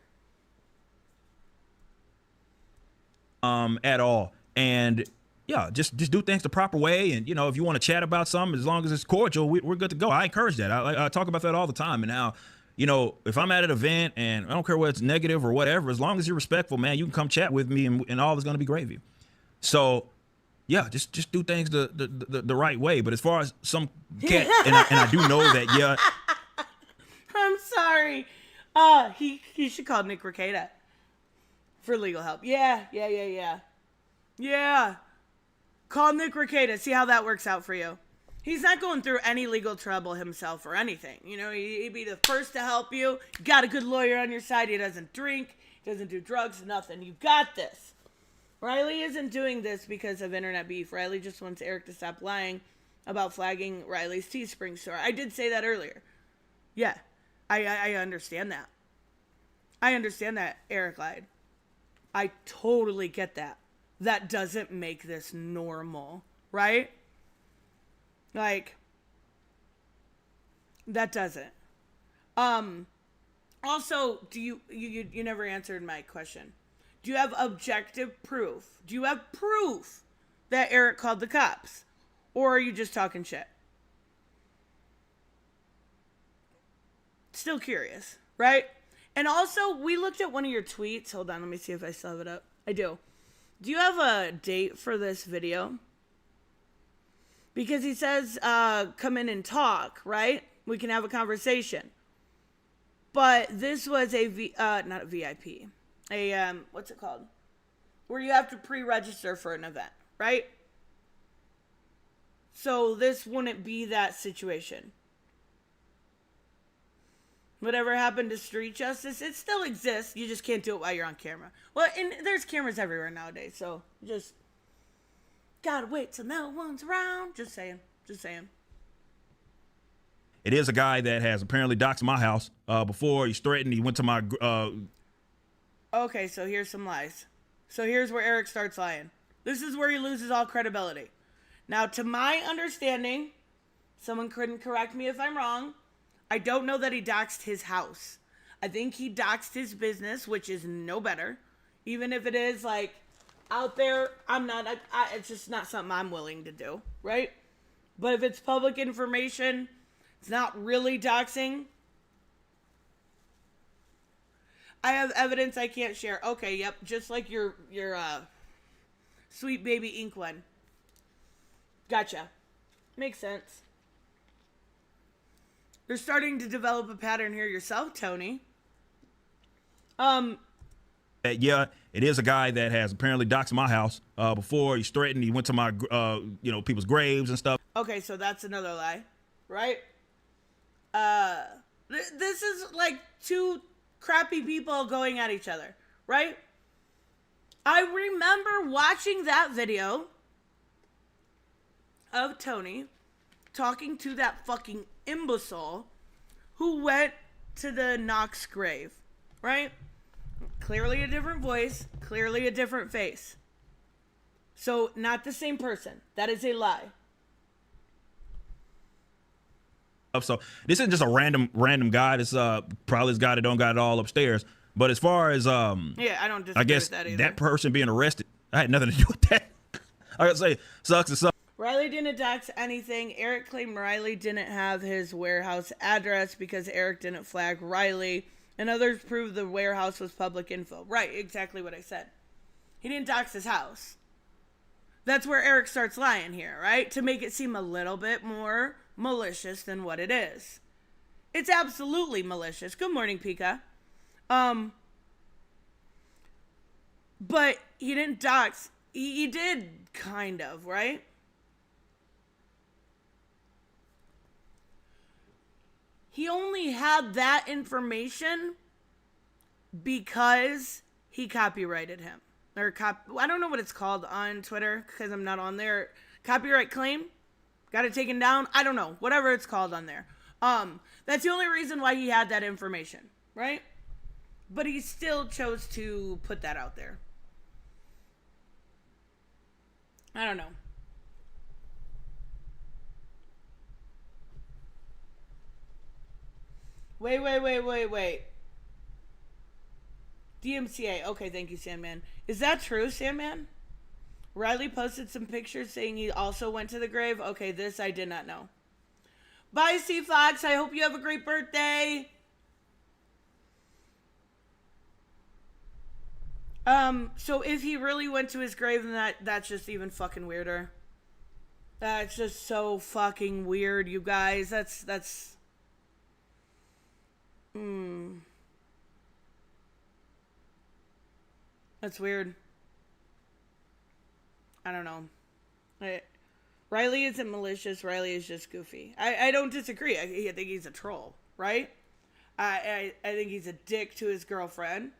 At all. And yeah, just do things the proper way. And, if you want to chat about something, as long as it's cordial, we're good to go. I encourage that. I talk about that all the time. And now, if I'm at an event and I don't care whether it's negative or whatever, as long as you're respectful, man, you can come chat with me and all is going to be gravy. So, yeah, just do things the right way. But as far as some cat, and I do know that, yeah. I'm sorry. He should call Nick Rekieta for legal help. Yeah. Call Nick Rekieta. See how that works out for you. He's not going through any legal trouble himself or anything. He'd be the first to help you. You got a good lawyer on your side. He doesn't drink. He doesn't do drugs. Nothing. You got this. Riley isn't doing this because of internet beef. Riley just wants Eric to stop lying about flagging Riley's Teespring store. I did say that earlier. Yeah. I understand that. I understand that Eric lied. I totally get that. That doesn't make this normal, right? That doesn't. Also, do you never answered my question. Do you have objective proof? Do you have proof that Eric called the cops? Or are you just talking shit? Still curious, right? And also, we looked at one of your tweets. Hold on, let me see if I still have it up. I do. Do you have a date for this video? Because he says, come in and talk, right? We can have a conversation. But this was not a VIP. What's it called? Where you have to pre-register for an event, right? So this wouldn't be that situation. Whatever happened to street justice, it still exists. You just can't do it while you're on camera. Well, and there's cameras everywhere nowadays, so just gotta wait till no one's around. Just saying. It is a guy that has apparently doxed my house before. He's threatened. He went to my... Okay, so here's some lies. So here's where Eric starts lying. This is where he loses all credibility. Now, to my understanding, someone couldn't correct me if I'm wrong, I don't know that he doxed his house. I think he doxed his business, which is no better. Even if it is, out there, it's just not something I'm willing to do, right? But if it's public information, it's not really doxing. I have evidence I can't share. Okay, yep, just like your sweet baby ink one. Gotcha. Makes sense. You're starting to develop a pattern here yourself, Tony. Yeah, it is a guy that has apparently doxed my house before. He's threatened. He went to my, people's graves and stuff. Okay, so that's another lie, right? This is like two crappy people going at each other, right? I remember watching that video of Tony talking to that fucking imbecile who went to the Knox grave, right? Clearly a different voice, clearly a different face. So, not the same person. That is a lie. So, this isn't just a random guy. This probably this guy that don't got it all upstairs. But as far as yeah, I don't disagree I guess with that either. that person being arrested, I had nothing to do with that. I gotta say, sucks. Riley didn't dox anything. Eric claimed Riley didn't have his warehouse address because Eric didn't flag Riley. And others proved the warehouse was public info. Right, exactly what I said. He didn't dox his house. That's where Eric starts lying here, right? To make it seem a little bit more malicious than what it is. It's absolutely malicious. Good morning, Pika. But he didn't dox. He did, kind of, right? He only had that information because he copyrighted him. Or I don't know what it's called on Twitter because I'm not on there. Copyright claim? Got it taken down? I don't know. Whatever it's called on there. That's the only reason why he had that information, right? But he still chose to put that out there. I don't know. Wait. DMCA. Okay, thank you, Sandman. Is that true, Sandman? Riley posted some pictures saying he also went to the grave. Okay, this I did not know. Bye, C Fox. I hope you have a great birthday. So if he really went to his grave, then that's just even fucking weirder. That's just so fucking weird, you guys. That's weird. I don't know. Riley isn't malicious. Riley is just goofy. I don't disagree. I think he's a troll, right? I think he's a dick to his girlfriend.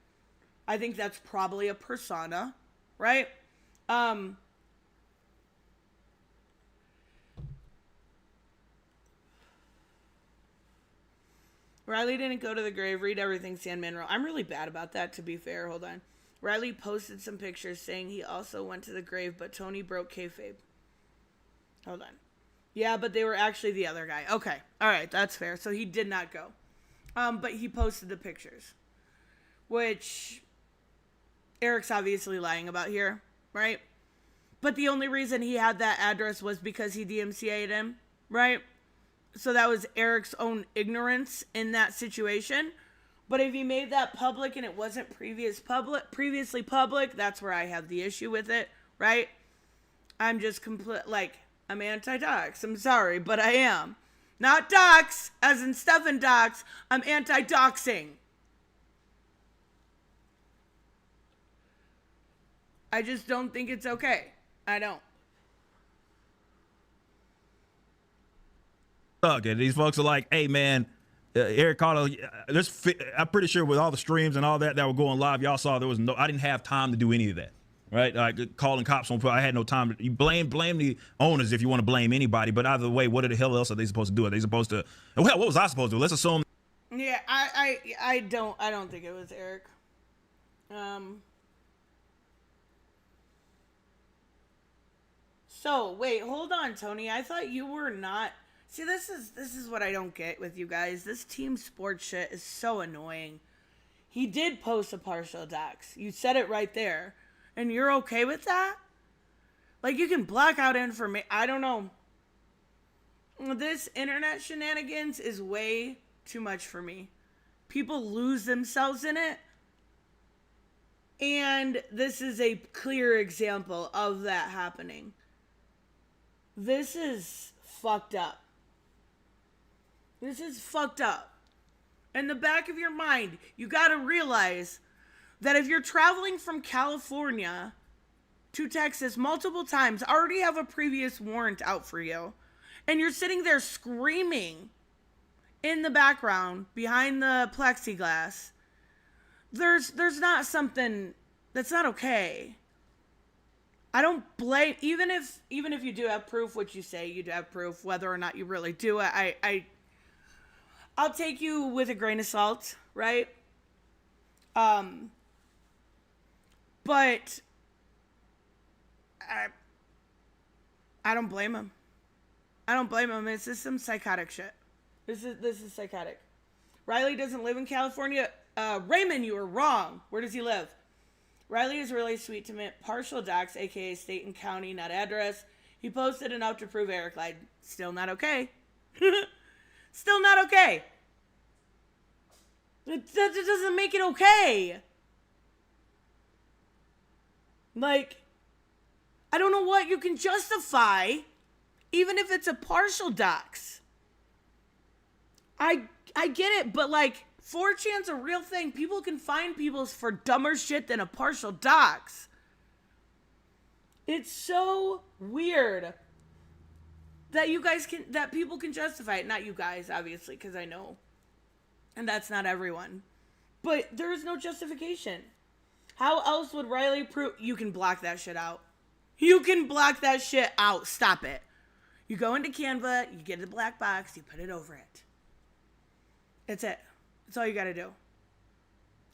I think that's probably a persona, right? Riley didn't go to the grave. Read everything Sandman wrote. I'm really bad about that, to be fair. Hold on. Riley posted some pictures saying he also went to the grave, but Tony broke kayfabe. Hold on. Yeah, but they were actually the other guy. Okay. All right. That's fair. So he did not go. But he posted the pictures, which Eric's obviously lying about here, right? But the only reason he had that address was because he DMCA'd him, right? So that was Eric's own ignorance in that situation. But if he made that public and it wasn't previously public, that's where I have the issue with it, right? I'm just I'm anti-dox. I'm sorry, but I am. Not dox, as in Stefan dox. I'm anti-doxing. I just don't think it's okay. I don't. Okay, these folks are like, hey, man, Eric Carter, I'm pretty sure with all the streams and all that were going live, y'all saw there was I didn't have time to do any of that. Right, like calling cops on. I had no time. You blame the owners if you want to blame anybody. But either way, what the hell else are they supposed to do? Are they supposed to? Well, what was I supposed to do? Let's assume. Yeah, I don't think it was Eric. So wait, hold on, Tony. I thought you were not. See, this is what I don't get with you guys. This team sports shit is so annoying. He did post a partial dox. You said it right there. And you're okay with that? Like, you can block out information. I don't know. This internet shenanigans is way too much for me. People lose themselves in it. And this is a clear example of that happening. This is fucked up. This is fucked up. In the back of your mind, you gotta realize that if you're traveling from California to Texas multiple times, already have a previous warrant out for you, and you're sitting there screaming in the background behind the plexiglass, there's not something that's not okay. I don't blame, even if you do have proof, which you say you do have proof, whether or not you really do it, I'll take you with a grain of salt, right? But I don't blame him. I don't blame him. This is some psychotic shit. This is psychotic. Riley doesn't live in California. Raymond, you were wrong. Where does he live? Riley is really sweet to me. Partial docs, aka state and county, not address. He posted enough to prove Eric lied. Still not okay. Still not okay. That doesn't make it okay. Like, I don't know what you can justify, even if it's a partial dox. I get it, but like, 4chan's a real thing. People can find people for dumber shit than a partial dox. It's so weird that that people can justify it. Not you guys, obviously, because I know. And that's not everyone. But there is no justification. How else would Riley prove? You can block that shit out. You can block that shit out. Stop it. You go into Canva, you get the black box, you put it over it. That's it. That's all you gotta do.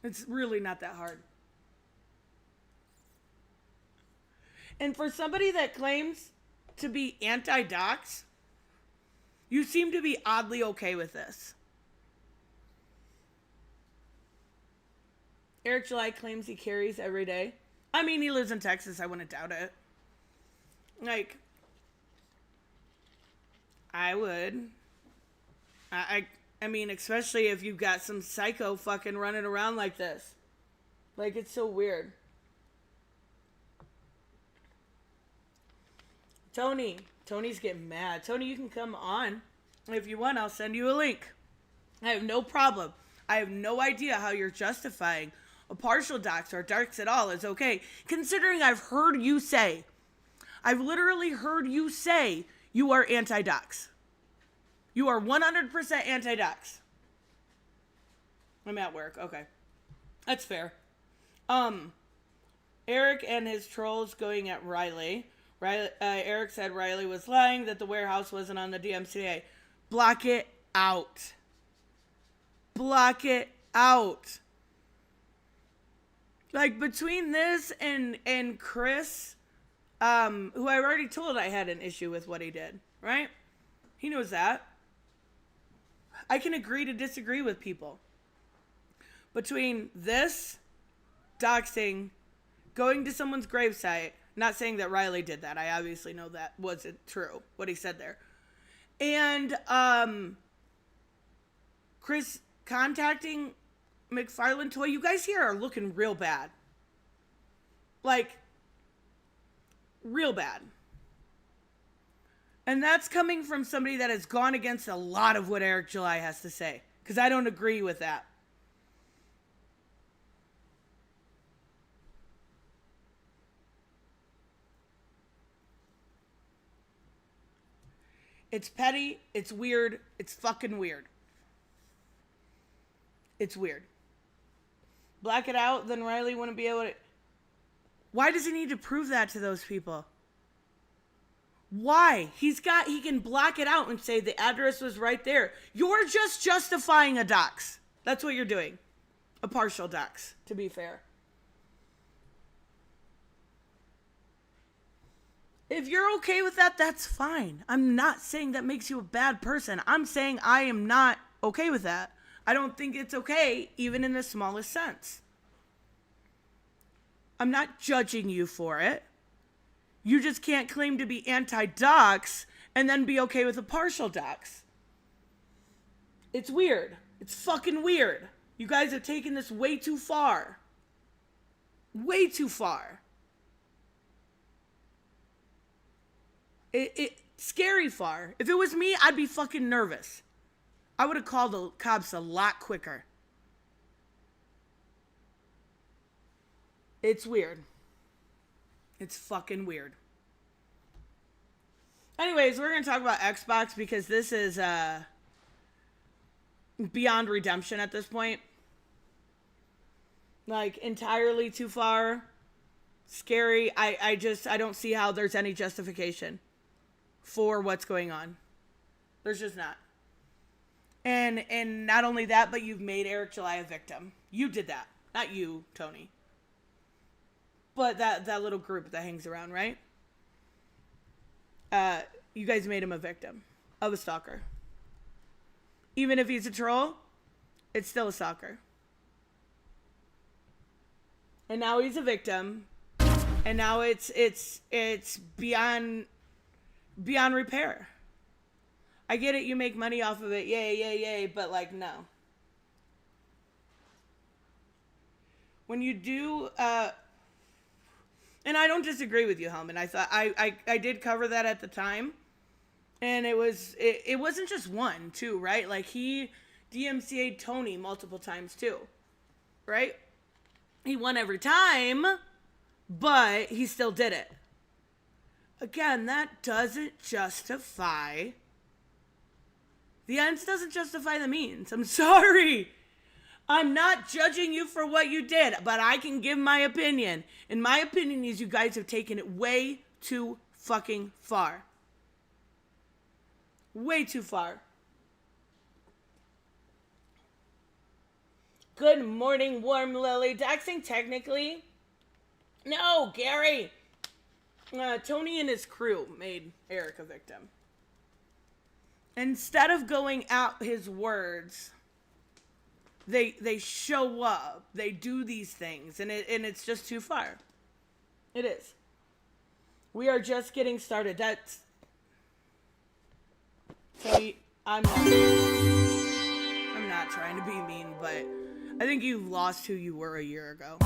It's really not that hard. And for somebody that claims to be anti-dox, you seem to be oddly okay with this. Eric July claims he carries every day. I mean, he lives in Texas. I wouldn't doubt it. Like, I would. I mean, especially if you've got some psycho fucking running around like this. Like, it's so weird. Tony's getting mad. Tony, you can come on. If you want, I'll send you a link. I have no problem. I have no idea how you're justifying a partial dox or dox at all is okay, considering I've literally heard you say you are anti-dox. You are 100% anti-dox. I'm at work. Okay. That's fair. Eric and his trolls going at Riley. Eric said Riley was lying, that the warehouse wasn't on the DMCA. Block it out. Block it out. Like, between this and Chris, who I already told I had an issue with what he did, right? He knows that. I can agree to disagree with people. Between this, doxing, going to someone's gravesite, not saying that Riley did that. I obviously know that wasn't true, what he said there. And Chris contacting McFarlane Toy, you guys here are looking real bad. Like, real bad. And that's coming from somebody that has gone against a lot of what Eric July has to say. Because I don't agree with that. It's petty. It's weird. It's fucking weird. It's weird. Black it out, then Riley wouldn't be able to... Why does he need to prove that to those people? Why? He can block it out and say the address was right there. You're just justifying a dox. That's what you're doing. A partial dox, to be fair. If you're okay with that, that's fine. I'm not saying that makes you a bad person. I'm saying I am not okay with that. I don't think it's okay, even in the smallest sense. I'm not judging you for it. You just can't claim to be anti-dox and then be okay with a partial dox. It's weird. It's fucking weird. You guys have taken this way too far. Way too far. Scary far. If it was me, I'd be fucking nervous. I would have called the cops a lot quicker. It's weird. It's fucking weird. Anyways, we're going to talk about Xbox because this is beyond redemption at this point. Like, entirely too far. Scary. I don't see how there's any justification for what's going on. There's just not. And not only that, but you've made Eric July a victim. You did that. Not you, Tony. But that little group that hangs around, right? You guys made him a victim of a stalker. Even if he's a troll, it's still a stalker. And now he's a victim. And now it's beyond beyond repair. I get it, you make money off of it, yay, yay, yay, but like, no. When you do, and I don't disagree with you, Helman. I thought I did cover that at the time, and it wasn't just one, too, right? Like, he DMCA'd Tony multiple times, too, right? He won every time, but he still did it. Again, that doesn't justify... The ends doesn't justify the means. I'm sorry. I'm not judging you for what you did, but I can give my opinion. And my opinion is you guys have taken it way too fucking far. Way too far. Good morning, Warm Lily. Doxing technically? No, Gary. Tony and his crew made Eric a victim. Instead of going out his words, they show up. They do these things, and it's just too far. It is. We are just getting started. That's... So I'm not trying to be mean, but I think you've lost who you were a year ago.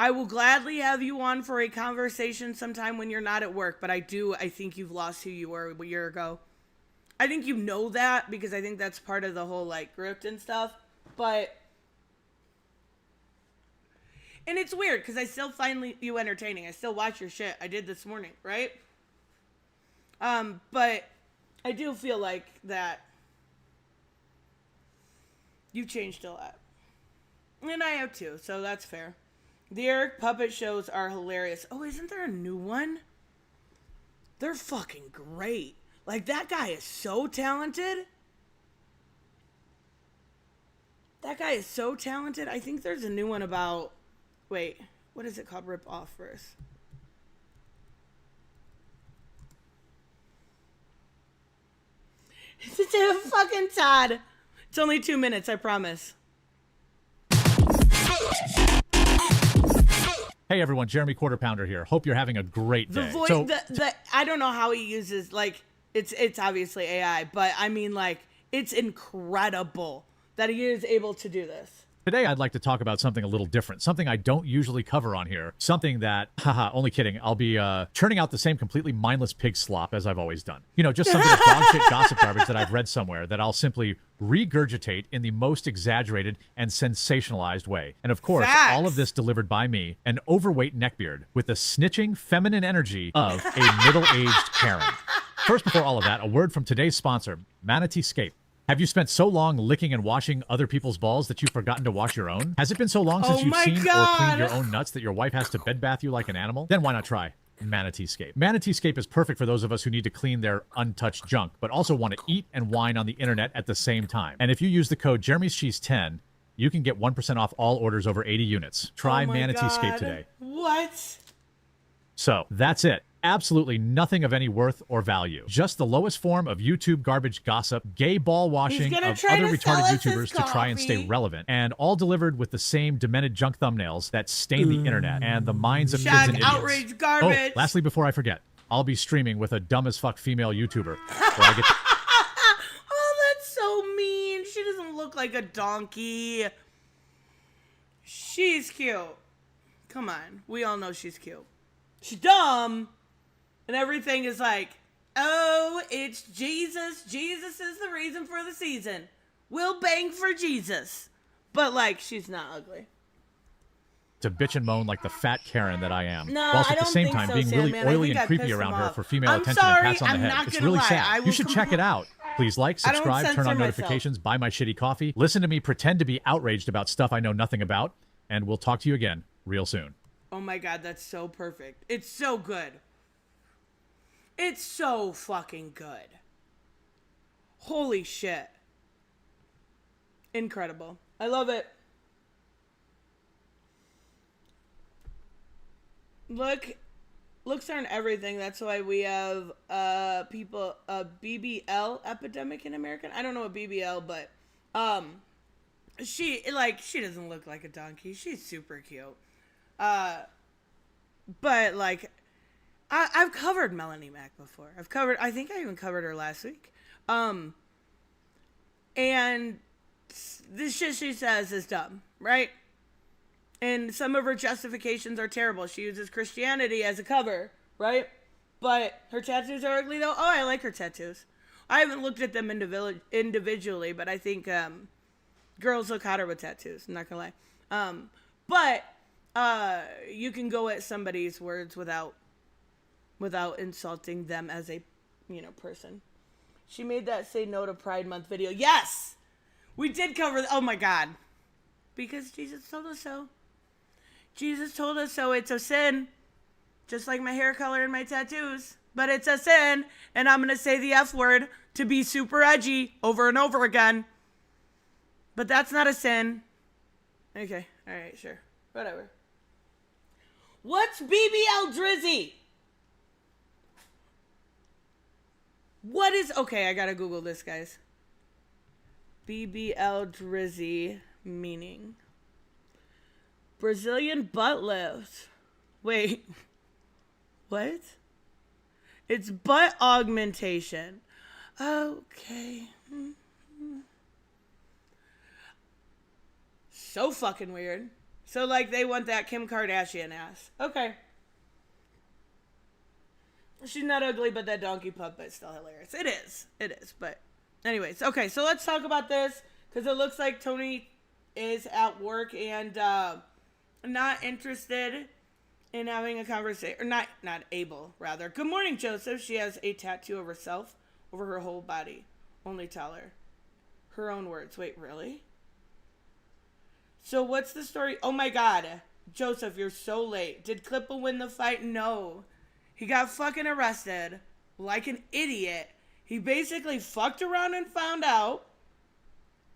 I will gladly have you on for a conversation sometime when you're not at work, but I think you've lost who you were a year ago. I think you know that because I think that's part of the whole, like, grift and stuff, but... And it's weird because I still find you entertaining. I still watch your shit. I did this morning, right? But I do feel like that you've changed a lot. And I have too, so that's fair. The Eric puppet shows are hilarious. Oh, isn't there a new one? They're fucking great. Like, that guy is so talented. That guy is so talented. I think there's a new one about... Wait, what is it called? Rip Off first. It's a fucking Todd. It's only 2 minutes, I promise. Hey everyone, Jeremy Quarter Pounder here. Hope you're having a great day. The voice, I don't know how he uses, like, it's obviously AI, but I mean, like, it's incredible that he is able to do this. Today I'd like to talk about something a little different, something I don't usually cover on here, something that, haha, only kidding, I'll be churning out the same completely mindless pig slop as I've always done. You know, just some bit of dog shit gossip garbage that I've read somewhere that I'll simply regurgitate in the most exaggerated and sensationalized way. And of course, Facts. all of this delivered by me, an overweight neckbeard with the snitching feminine energy of a middle-aged Karen. First, before all of that, a word from today's sponsor, Manateescape. Have you spent so long licking and washing other people's balls that you've forgotten to wash your own? Has it been so long since you've seen or cleaned your own nuts that your wife has to bed bath you like an animal? Then why not try Manateescape? Manateescape is perfect for those of us who need to clean their untouched junk, but also want to eat and wine on the internet at the same time. And if you use the code Jeremy'sCheese10, you can get 1% off all orders over 80 units. Try Manateescape today. What? So, that's it. Absolutely nothing of any worth or value. Just the lowest form of YouTube garbage gossip, gay ball washing of other retarded YouTubers to try and stay relevant, and all delivered with the same demented junk thumbnails that stain the internet and the minds of kids and idiots. Outrage garbage. Oh, lastly, before I forget, I'll be streaming with a dumb as fuck female YouTuber where I get Oh, that's so mean. She doesn't look like a donkey. She's cute. Come on. We all know she's cute. She's dumb. And everything is like, oh, it's Jesus. Jesus is the reason for the season. We'll bang for Jesus. But, like, she's not ugly. to bitch and moan like the fat Karen that I am. No, whilst I at the don't same think time so, being really Sandman. I oily think and I creepy pissed around him her off. for female I'm attention sorry, and pats on I'm the not head. It's gonna really lie. sad. I will You should check it out. Please like, I don't subscribe, turn censor on myself. notifications, buy my shitty coffee, listen to me pretend to be outraged about stuff I know nothing about, and we'll talk to you again real soon. Oh my god, that's so perfect. It's so good. It's so fucking good. Holy shit. Incredible. I love it. Looks aren't everything. That's why we have people a BBL epidemic in America. I don't know what BBL, but she doesn't look like a donkey. She's super cute. But like, I've covered Melanie Mack before. I think I even covered her last week. And this shit she says is dumb, right? And some of her justifications are terrible. She uses Christianity as a cover, right? But her tattoos are ugly though. Oh, I like her tattoos. I haven't looked at them individually, but I think girls look hotter with tattoos. I'm not gonna lie. But you can go at somebody's words without insulting them as a, person. She made that Say No to Pride Month video. Yes! We did cover oh my God. Because Jesus told us so. Jesus told us so. It's a sin. Just like my hair color and my tattoos. But it's a sin. And I'm going to say the F word to be super edgy over and over again. But that's not a sin. Okay. All right. Sure. Whatever. What's BBL Drizzy? What is... Okay, I gotta Google this, guys. BBL Drizzy meaning. Brazilian butt lift. Wait. What? It's butt augmentation. Okay. So fucking weird. So, like, they want that Kim Kardashian ass. Okay. She's not ugly, but that donkey puppet's still hilarious. It is. But anyways, okay, so let's talk about this because it looks like Tony is at work and not interested in having a conversation, or not able, rather. Good morning, Joseph. She has a tattoo of herself over her whole body. Only tell her. Her own words. Wait, really? So what's the story? Oh my God. Joseph, you're so late. Did Clippa win the fight? No. He got fucking arrested like an idiot. He basically fucked around and found out.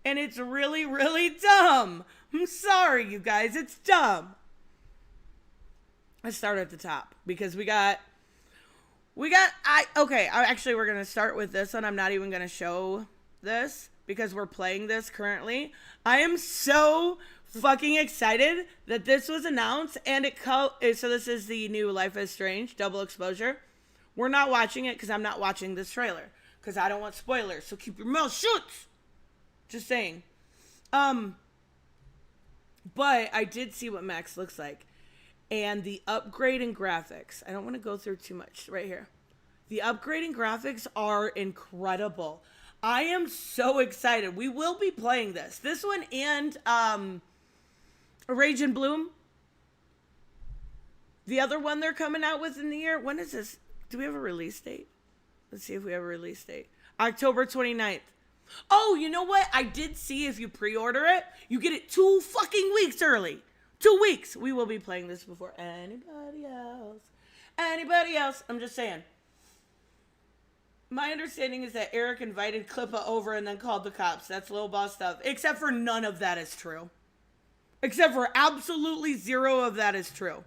And it's really, really dumb. I'm sorry, you guys. It's dumb. Let's start at the top because we're going to start with this one. I'm not even going to show this because we're playing this currently. I am so fucking excited that this was announced and so this is the new Life is Strange double exposure. We're not watching it because I'm not watching this trailer because I don't want spoilers. So keep your mouth shut. Just saying. But I did see what Max looks like and the upgrade in graphics. I don't want to go through too much right here. The upgrading graphics are incredible. I am so excited. We will be playing this one and Rage and Bloom. The other one they're coming out with in the year. When is this? Do we have a release date? Let's see if we have a release date. October 29th. Oh, you know what? I did see if you pre-order it, you get it 2 fucking weeks early. 2 weeks. We will be playing this before anybody else. Anybody else. I'm just saying. My understanding is that Eric invited Clippa over and then called the cops. That's Lil Boss stuff. Except for none of that is true. Except for absolutely zero of that is true.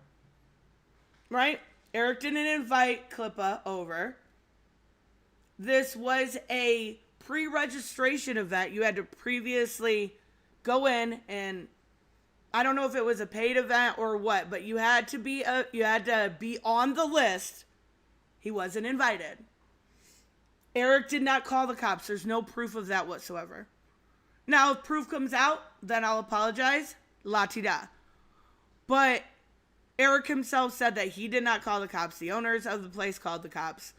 Right? Eric didn't invite Clippa over. This was a pre-registration event. You had to previously go in and I don't know if it was a paid event or what, but you had to be on the list. He wasn't invited. Eric did not call the cops. There's no proof of that whatsoever. Now, if proof comes out, then I'll apologize. La-ti-da. But Eric himself said that he did not call the cops. The owners of the place called the cops.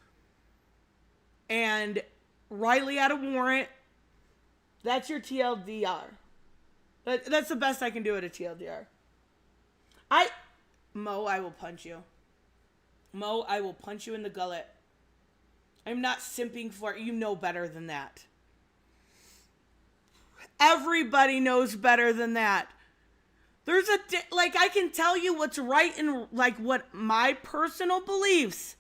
And Riley had a warrant. That's your TLDR. That's the best I can do at a TLDR. Mo, I will punch you. Mo, I will punch you in the gullet. I'm not simping for it. You know better than that. Everybody knows better than that. There's I can tell you what's right and what my personal beliefs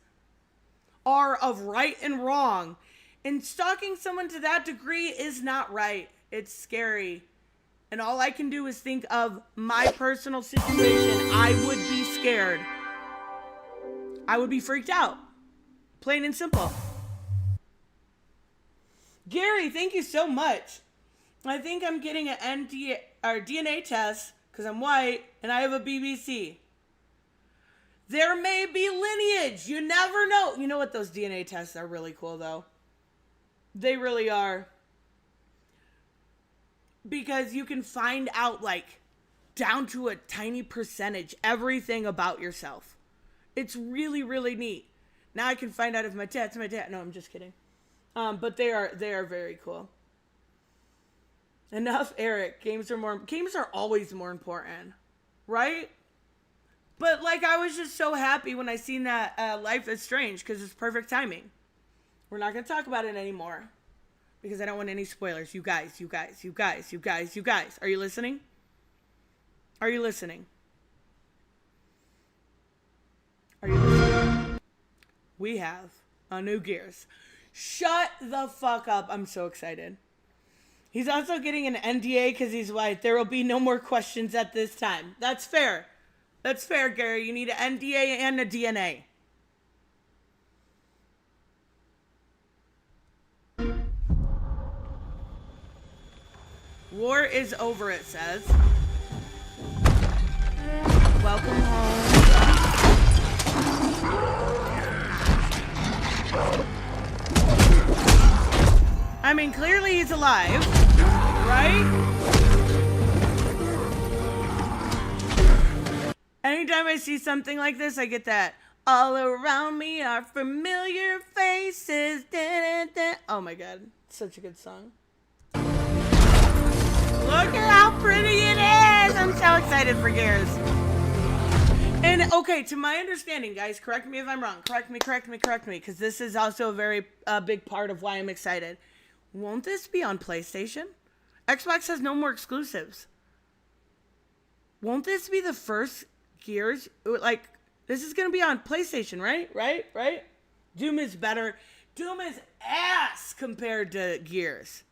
are of right and wrong. And stalking someone to that degree is not right. It's scary. And all I can do is think of my personal situation. I would be scared. I would be freaked out. Plain and simple. Gary, thank you so much. I think I'm getting an DNA test because I'm white and I have a BBC. There may be lineage. You never know. You know what? Those DNA tests are really cool, though. They really are. Because you can find out, like, down to a tiny percentage, everything about yourself. It's really, really neat. Now I can find out if my dad's my dad. No, I'm just kidding. But they are very cool. Enough, Eric. Games are always more important, right? But like, I was just so happy when I seen that Life is Strange, because it's perfect timing. We're not gonna talk about it anymore because I don't want any spoilers. You guys. Are you listening? Are you listening? Are you listening? We have a new Gears. Shut the fuck up. I'm so excited. He's also getting an NDA because he's white. There will be no more questions at this time. That's fair. That's fair, Gary. You need an NDA and a DNA. War is over, it says. Welcome home. I mean, clearly he's alive, right? Anytime I see something like this, I get that. All around me are familiar faces. Oh my god, such a good song. Look at how pretty it is. I'm so excited for Gears. And okay, to my understanding, guys, correct me if I'm wrong. Correct me, because this is also a very big part of why I'm excited. Won't this be on PlayStation? Xbox has no more exclusives. Won't this be the first Gears? Like, this is going to be on PlayStation, right? Right? Doom is better. Doom is ass compared to Gears.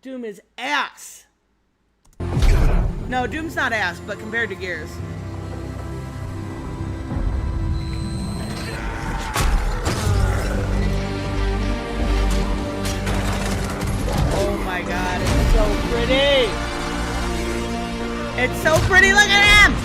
Doom is ass. No, Doom's not ass, but compared to Gears. Oh my god, it's so pretty. It's so pretty, look at him!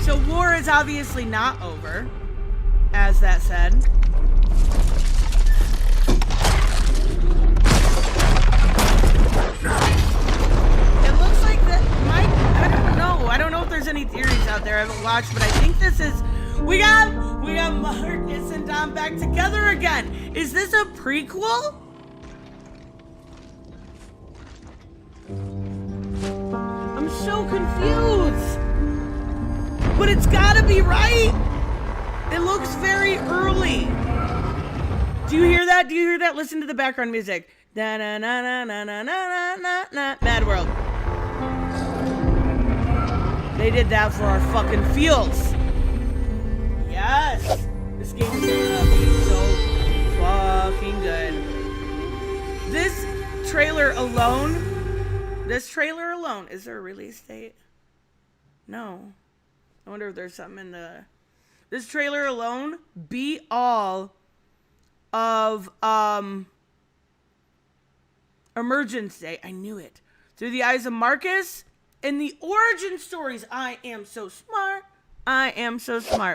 So war is obviously not over, as that said. It looks like that I don't know if there's any theories out there I haven't watched, but I think this is we got Marcus and Dom back together again. Is this a prequel? I'm so confused. But it's gotta be right. It looks very early. Do you hear that? Listen to the background music. Da na na na na na na na na. Mad World. They did that for our fucking feels. Yes. This game is gonna be so fucking good. This trailer alone. Is there a release date? No. I wonder if there's something in the... This trailer alone beat all of Emergence Day. I knew it. Through the eyes of Marcus and the origin stories. I am so smart.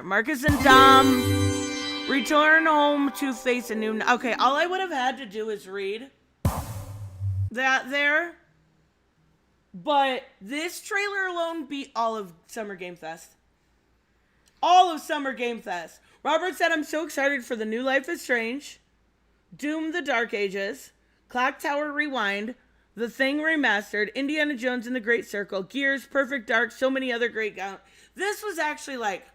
Marcus and Dom return home to face a new... Okay, all I would have had to do is read that there. But this trailer alone beat all of Summer Game Fest. All of Summer Game Fest. Robert said, I'm so excited for the new Life is Strange, Doom the Dark Ages, Clock Tower Rewind, The Thing Remastered, Indiana Jones and the Great Circle, Gears, Perfect Dark, so many other great games. This was actually like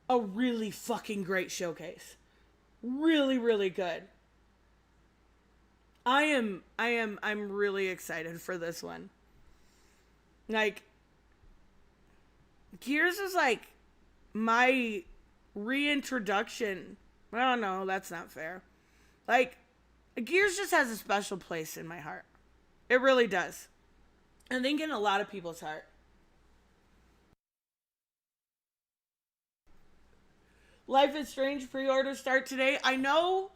a really fucking great showcase. Really, really good. I'm really excited for this one. Like, Gears is like my reintroduction. Well, no, that's not fair. Like, Gears just has a special place in my heart. It really does. I think in a lot of people's heart. Life is Strange pre-orders start today. I know.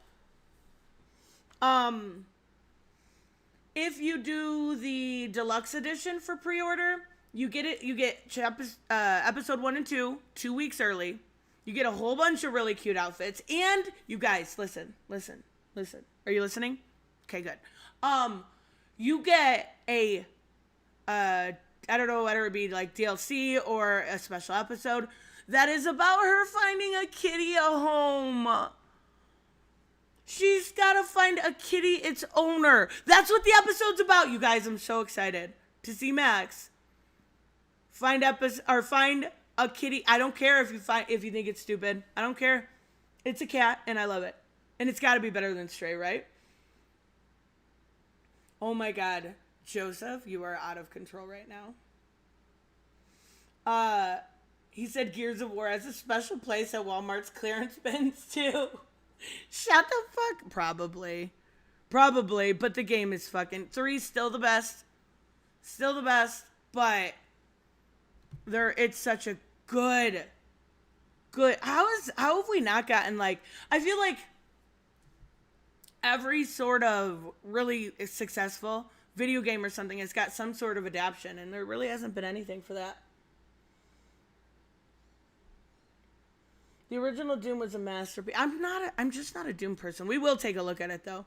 If you do the deluxe edition for pre-order, you get it. You get episode 1 and 2 2 weeks early. You get a whole bunch of really cute outfits, and you guys listen. Are you listening? Okay, good. You get a I don't know whether it be like DLC or a special episode that is about her finding a kitty a home. She's got to find a kitty its owner. That's what the episode's about, you guys. I'm so excited to see Max find a kitty. I don't care if you think it's stupid. I don't care. It's a cat and I love it. And it's got to be better than Stray, right? Oh my God. Joseph, you are out of control right now. He said Gears of War has a special place at Walmart's clearance bins too. Shut the fuck. Probably, but the game is fucking 3's still the best. But it's such a good. How have we not gotten, like, I feel like every sort of really successful video game or something has got some sort of adaptation, and there really hasn't been anything for that. The original Doom was a masterpiece. I'm just not a Doom person. We will take a look at it though.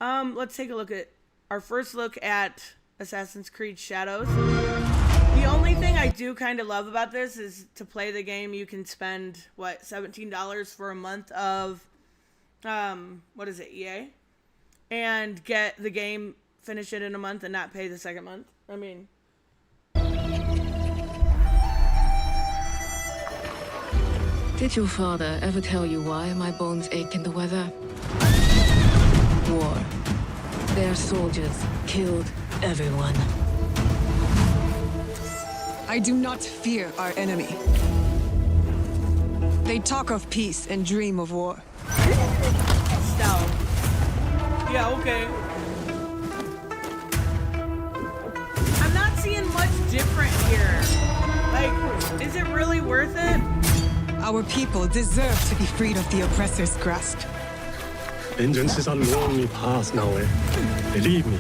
Let's take a look at our first look at Assassin's Creed Shadows. The only thing I do kind of love about this is to play the game, you can spend $17 for a month of EA, and get the game, finish it in a month, and not pay the second month. I mean, did your father ever tell you why my bones ache in the weather? War. Their soldiers killed everyone. I do not fear our enemy. They talk of peace and dream of war. Stealth. Yeah, okay. I'm not seeing much different here. Like, is it really worth it? Our people deserve to be freed of the oppressor's grasp. Vengeance is a lonely path now. Believe me,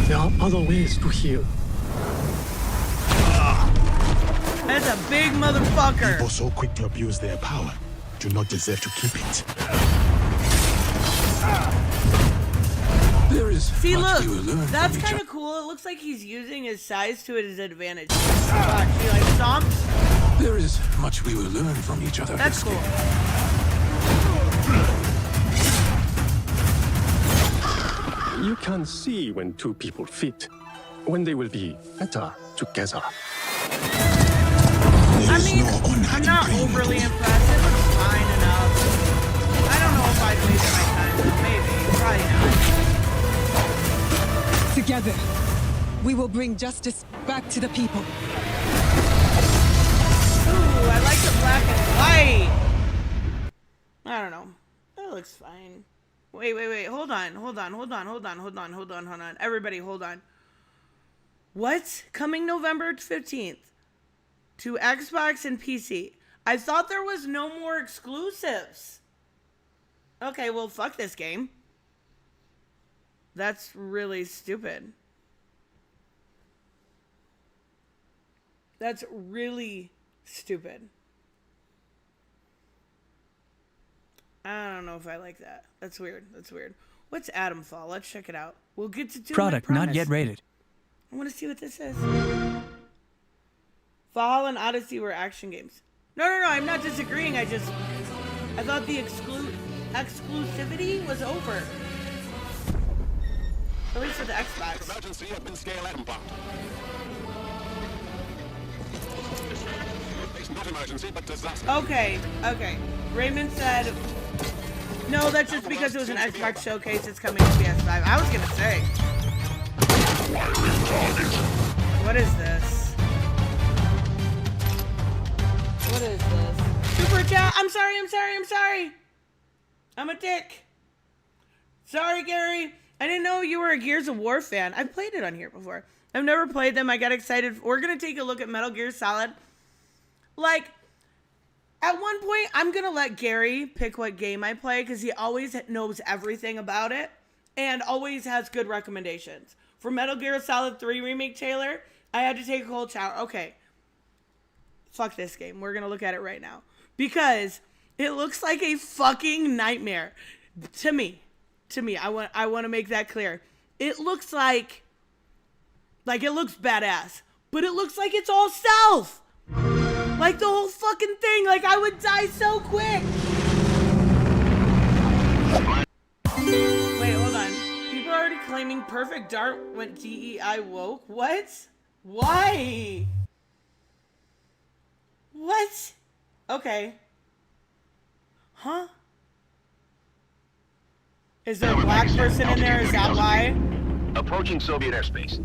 there are other ways to heal. That's a big motherfucker. People so quick to abuse their power do not deserve to keep it. There is See, much look, we will learn that's from each kind of cool. It looks like he's using his size to his advantage. Watch, he like stomps. There is much we will learn from each other. That's cool. You can see when two people fit, when they will be better together. I mean, I'm not overly impressive. It's fine enough. I don't know if I'd waste my time. Maybe. Probably not. Together, we will bring justice back to the people. Ooh, I like the black and white. I don't know. That looks fine. Wait. Hold on. Everybody, hold on. What? Coming November 15th to Xbox and PC. I thought there was no more exclusives. Okay, well, fuck this game. That's really stupid. That's really stupid. I don't know if I like that. That's weird. What's Atomfall? Let's check it out. We'll get to Doom. Product not yet rated. I want to see what this is. Fall and Odyssey were action games. No, I'm not disagreeing. I thought the exclusivity was over. At least for the Xbox. Emergency at mid-scale atom plant. It's not emergency, but disaster. Okay. Raymond said, no, that's just because it was an Xbox showcase. It's coming to PS5. I was gonna say. What is this? Super chat. I'm sorry. I'm a dick. Sorry, Gary. I didn't know you were a Gears of War fan. I've played it on here before. I've never played them. I got excited. We're going to take a look at Metal Gear Solid. Like, At one point, I'm going to let Gary pick what game I play because he always knows everything about it and always has good recommendations. For Metal Gear Solid 3 Remake, Taylor, I had to take a cold shower. Okay. Fuck this game. We're going to look at it right now. Because it looks like a fucking nightmare. To me. I want to make that clear. It looks like it looks badass. But it looks like it's all stealth. Like the whole fucking thing. Like I would die so quick. Wait, hold on. People are already claiming Perfect Dark went DEI woke. What? Why? What? Okay. Huh? Is there a black person in there? Is that why? Approaching Soviet airspace.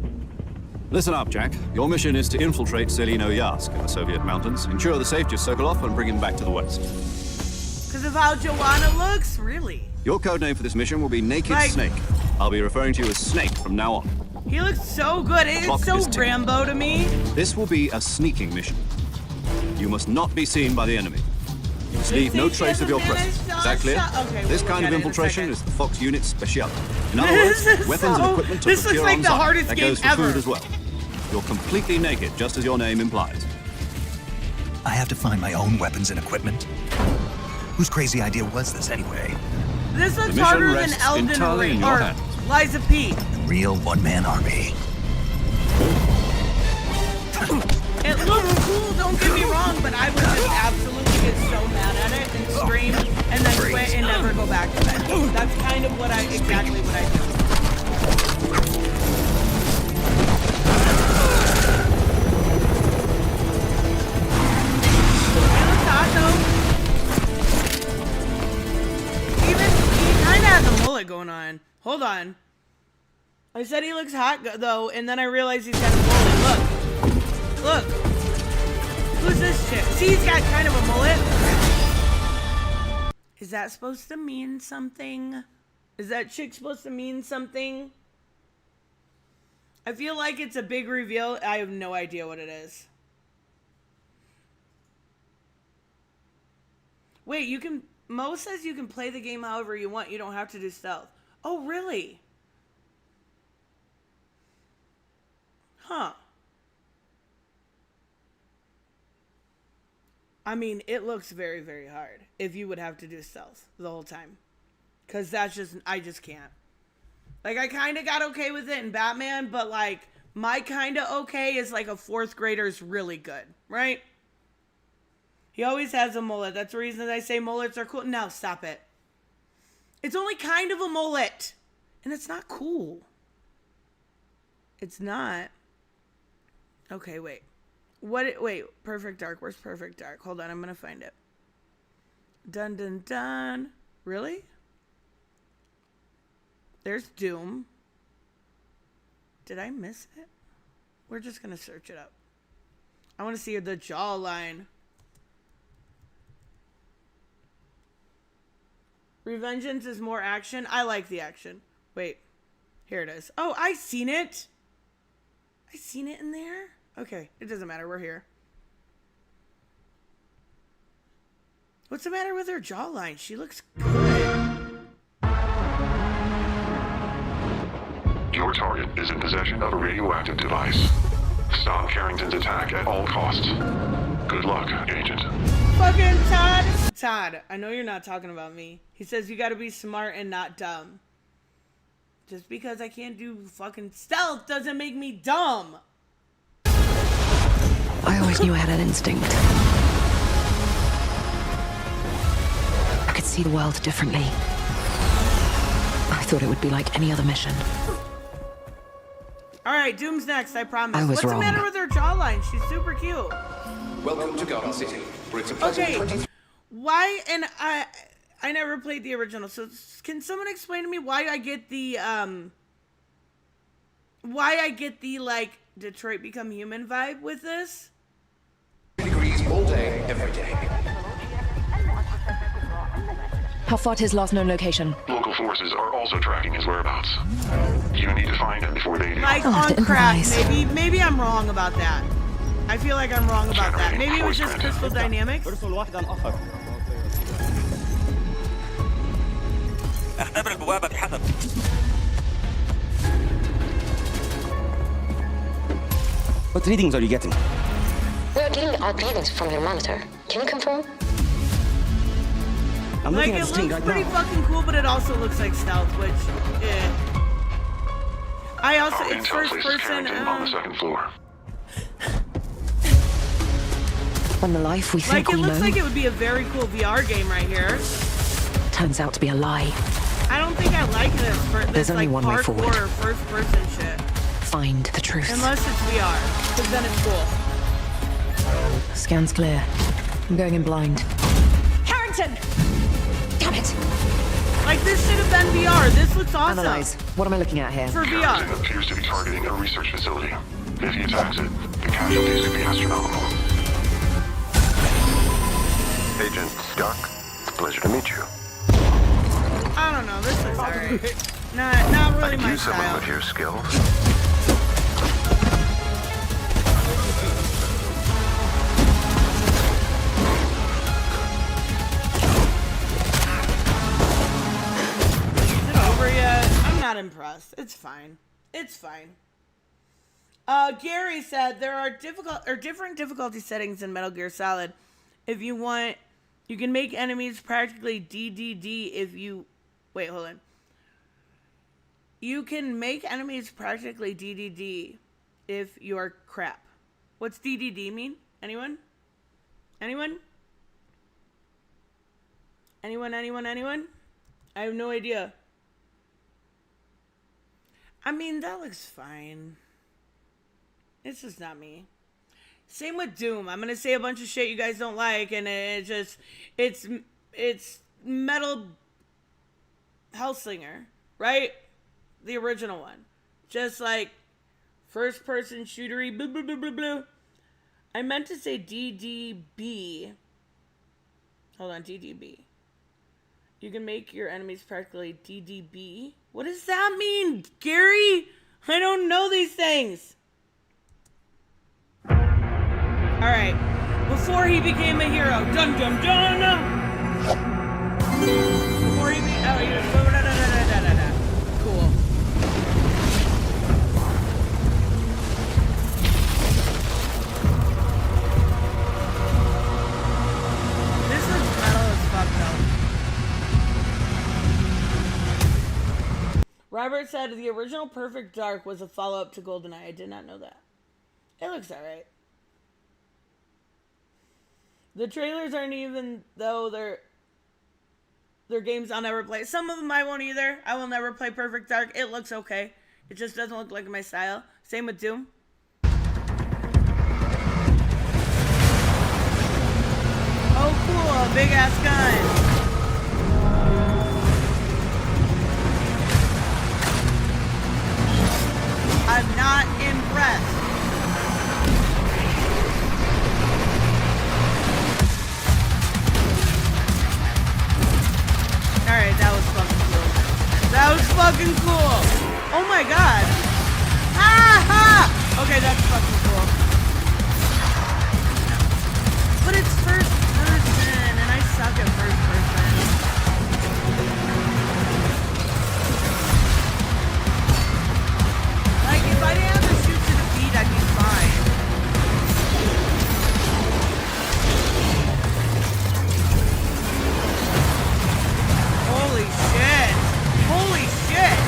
Listen up, Jack. Your mission is to infiltrate Selino Yask in the Soviet mountains, ensure the safety of Sokolov, and bring him back to the West. Because of how Joanna looks? Really? Your codename for this mission will be Naked Snake. I'll be referring to you as Snake from now on. He looks so good. It's so Rambo to me. This will be a sneaking mission. You must not be seen by the enemy. You must leave no trace of your presence. Is that clear? Okay, this kind of infiltration is the Fox Unit's specialty. In other words, weapons and equipment to procure on site. That goes for food as well. You're completely naked, just as your name implies. I have to find my own weapons and equipment? Whose crazy idea was this anyway? This looks harder than Elden Ring or Liza P. The real one-man army. It looks cool, don't get me wrong, but I would just absolutely get so mad at it and scream and then quit and never go back to it. That's kind of exactly what I do. He kind of has a mullet going on. Hold on. I said he looks hot though, and then I realized he's got a mullet. Look. Who's this chick? See, he's got kind of a mullet. Is that supposed to mean something? Is that chick supposed to mean something? I feel like it's a big reveal. I have no idea what it is. Wait, you can... Mo says you can play the game however you want. You don't have to do stealth. Oh, really? Huh. I mean, it looks very, very hard if you would have to do stealth the whole time. Because that's just... I just can't. Like, I kind of got okay with it in Batman, but, like, my kind of okay is like a 4th grader's really good, right? He always has a mullet. That's the reason I say mullets are cool. No, stop it. It's only kind of a mullet. And it's not cool. It's not. Okay, wait. Wait, Perfect Dark. Where's Perfect Dark? Hold on, I'm going to find it. Dun, dun, dun. Really? There's Doom. Did I miss it? We're just going to search it up. I want to see the jawline. Revengeance is more action. I like the action. Wait. Here it is. Oh, I seen it. I seen it in there. Okay, it doesn't matter. We're here. What's the matter with her jawline? She looks good. Your target is in possession of a radioactive device. Stop Carrington's attack at all costs. Good luck, Agent. Fucking Todd. Todd, I know you're not talking about me. He says you gotta be smart and not dumb. Just because I can't do fucking stealth doesn't make me dumb. I always knew I had an instinct. I could see the world differently. I thought it would be like any other mission. Alright, Doom's next, I promise. I was What's wrong. the matter with her jawline? She's super cute. Welcome to Garden City. Where it's a pleasant 23. Why, and I never played the original, so can someone explain to me why I get the, like, Detroit Become Human vibe with this? Degrees all day, every day. How far to his last known location? Local forces are also tracking his whereabouts. You need to find him before they do. Like on crack, maybe I'm wrong about that. I feel like I'm wrong about that. Maybe it was just crystal dynamics. What readings are you getting? We're getting odd readings from your monitor. Can you confirm? I'm Like, looking at it the screen looks right pretty now. fucking cool, but it also looks like stealth, which, I also, Our it's intel first places person, Carrington on the second floor. When the life we think like, it we looks know like it would be a very cool VR game right here. turns out to be a lie. I don't think I like this for this, There's only like, one way parkour forward. or first person shit. Find the truth. Unless it's VR, because then it's cool. Scan's clear. I'm going in blind. Carrington! Damn it! Like, this should have been VR. This looks awesome. Analyze. What am I looking at here? For VR. Carrington appears to be targeting a research facility. If he attacks it, the casualties could be astronomical. Agent Stark, it's a pleasure to meet you. I don't know. This looks alright. Not really my Use someone style. with your skills. Is it over yet? I'm not impressed. It's fine. It's fine. Gary said there are different difficulty settings in Metal Gear Solid. If you want, you can make enemies practically DDD if you... Wait, hold on. You can make enemies practically DDD if you're crap. What's DDD mean? Anyone? Anyone? Anyone? I have no idea. I mean, that looks fine. It's just not me. Same with Doom. I'm gonna say a bunch of shit you guys don't like, and it's Metal Hellsinger, right? The original one. Just like first person shootery, blah, blah, blah, blah, blah. I meant to say DDB. Hold on, DDB. You can make your enemies practically DDB. What does that mean, Gary? I don't know these things. Alright. Before he became a hero. Dun dun dun! Before he became... Oh, you're... Cool. This looks metal as fuck, though. Robert said the original Perfect Dark was a follow-up to GoldenEye. I did not know that. It looks alright. The trailers aren't even, though they're games I'll never play. Some of them I won't either. I will never play Perfect Dark. It looks okay. It just doesn't look like my style. Same with Doom. Oh, cool. A big ass gun. I'm not impressed. Alright, that was fucking cool. That was fucking cool. Oh my god. Ah ha! Okay, that's fucking cool. But it's first person, and I suck at first person. Like, if I didn't have to shoot to the beat, I'd be fine. Holy shit. Holy shit.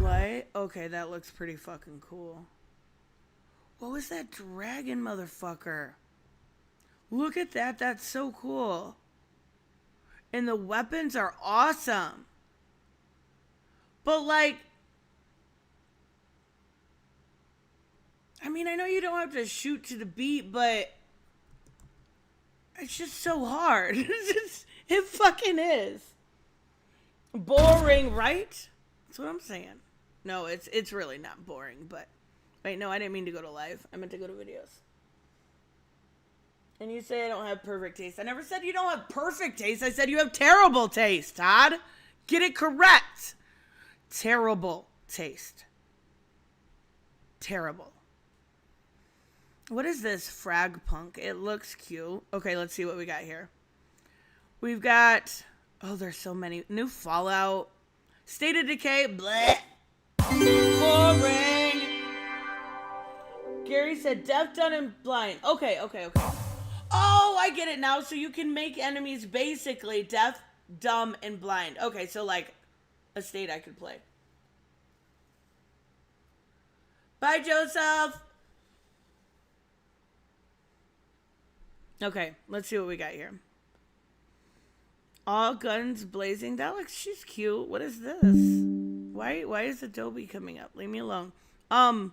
What? Okay, that looks pretty fucking cool. What was that dragon motherfucker? Look at that. That's so cool. And the weapons are awesome. But like, I mean, I know you don't have to shoot to the beat, but it's just so hard. It fucking is. Boring, right? That's what I'm saying. No, it's really not boring, but... Wait, no, I didn't mean to go to live. I meant to go to videos. And you say I don't have perfect taste. I never said you don't have perfect taste. I said you have terrible taste, Todd. Get it correct. Terrible taste. Terrible. What is this? Frag Punk. It looks cute. Okay, let's see what we got here. We've got... Oh, there's so many. New Fallout. State of Decay. Bleh. Boring. Gary said deaf, dumb, and blind. Okay. Oh, I get it now. So you can make enemies basically deaf, dumb, and blind. Okay, so like a state I could play. Bye, Joseph. Okay, let's see what we got here. All guns blazing. That looks, she's cute. What is this? Why is Adobe coming up? Leave me alone. Oh,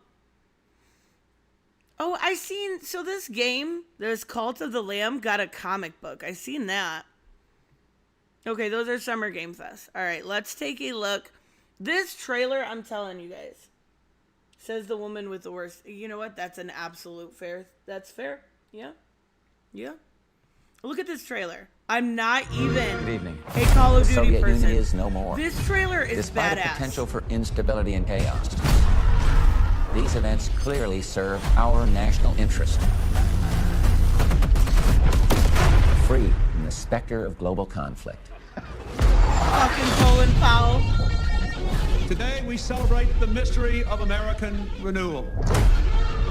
I seen, so this game, there's Cult of the Lamb, got a comic book. I seen that. Okay, those are Summer Game Fest. All right, let's take a look. This trailer, I'm telling you guys, says the woman with the worst. You know what? That's an absolute fair. That's fair. Yeah. Look at this trailer. I'm not even a Call of Duty Soviet person. Union is no more. This trailer is Despite badass. the potential for instability and chaos, these events clearly serve our national interest. Free from the specter of global conflict. Fucking Colin Powell. Today we celebrate the mystery of American renewal.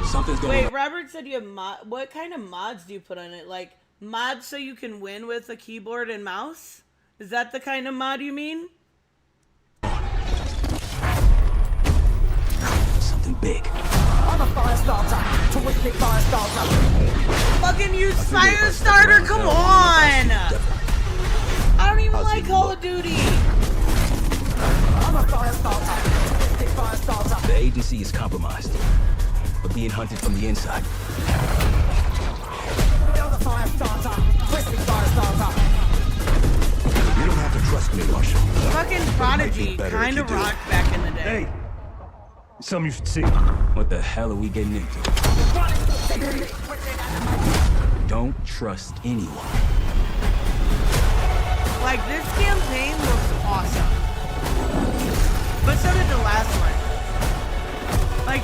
Something's going on. Wait, Robert said you have what kind of mods do you put on it? Like mods so you can win with a keyboard and mouse? Is that the kind of mod you mean? Something big. I'm a fire starter. Terrific fire starter. Fucking use Firestarter, come on! I don't even like Call of Duty. I'm a fire starter. Terrific fire starter. The agency is compromised, but being hunted from the inside. You're the fire starter. Terrific fire starter. You don't have to trust me, Russia. Fucking Prodigy kind of rocked back in the day. Hey, something you should see. What the hell are we getting into? Don't trust anyone. Like, this campaign looks awesome. But so did the last one. Like,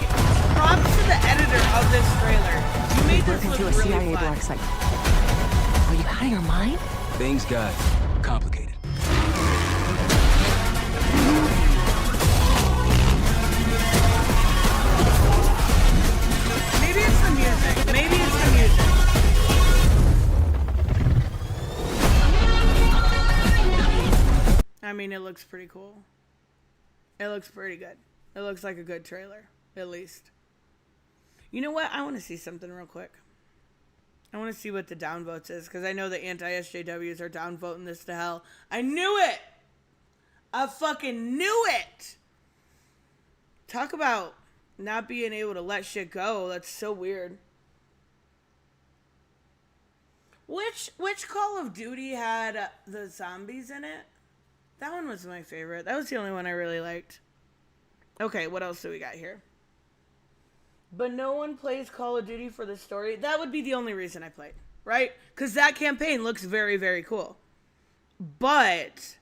props to the editor of this trailer. You made this look really CIA fun. black site. Are you out of your mind? Things got complicated. Maybe it's the music. Maybe it's the music. I mean, it looks pretty cool. It looks pretty good. It looks like a good trailer, at least. You know what? I want to see something real quick. I want to see what the downvotes is, because I know the anti-SJWs are downvoting this to hell. I knew it! I fucking knew it! Talk about not being able to let shit go. That's so weird. Which Call of Duty had the zombies in it? That one was my favorite. That was the only one I really liked. Okay, what else do we got here? But no one plays Call of Duty for the story. That would be the only reason I played, right? Because that campaign looks very, very cool. But,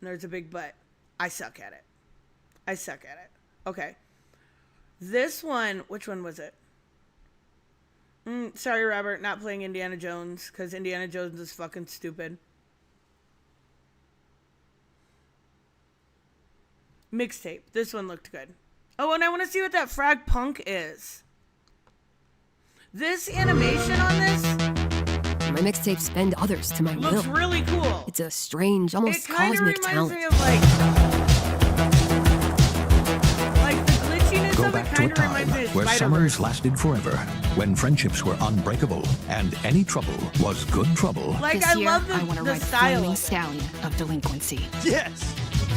there's a big but. I suck at it. Okay. This one, which one was it? Sorry, Robert, not playing Indiana Jones, because Indiana Jones is fucking stupid. Mixtape. This one looked good. Oh, and I want to see what that Frag Punk is. This animation on this My mixtapes bend others to my will. looks really cool. It's a strange, almost It kind of cosmic reminds talent. me of like the glitchiness Go of it back to a kind of reminds me time of where Spider-Verse. summers lasted forever, when friendships were unbreakable, and any trouble was good trouble. Like, This I year, love I want the to ride style flaming of it. stallion of delinquency. Yes!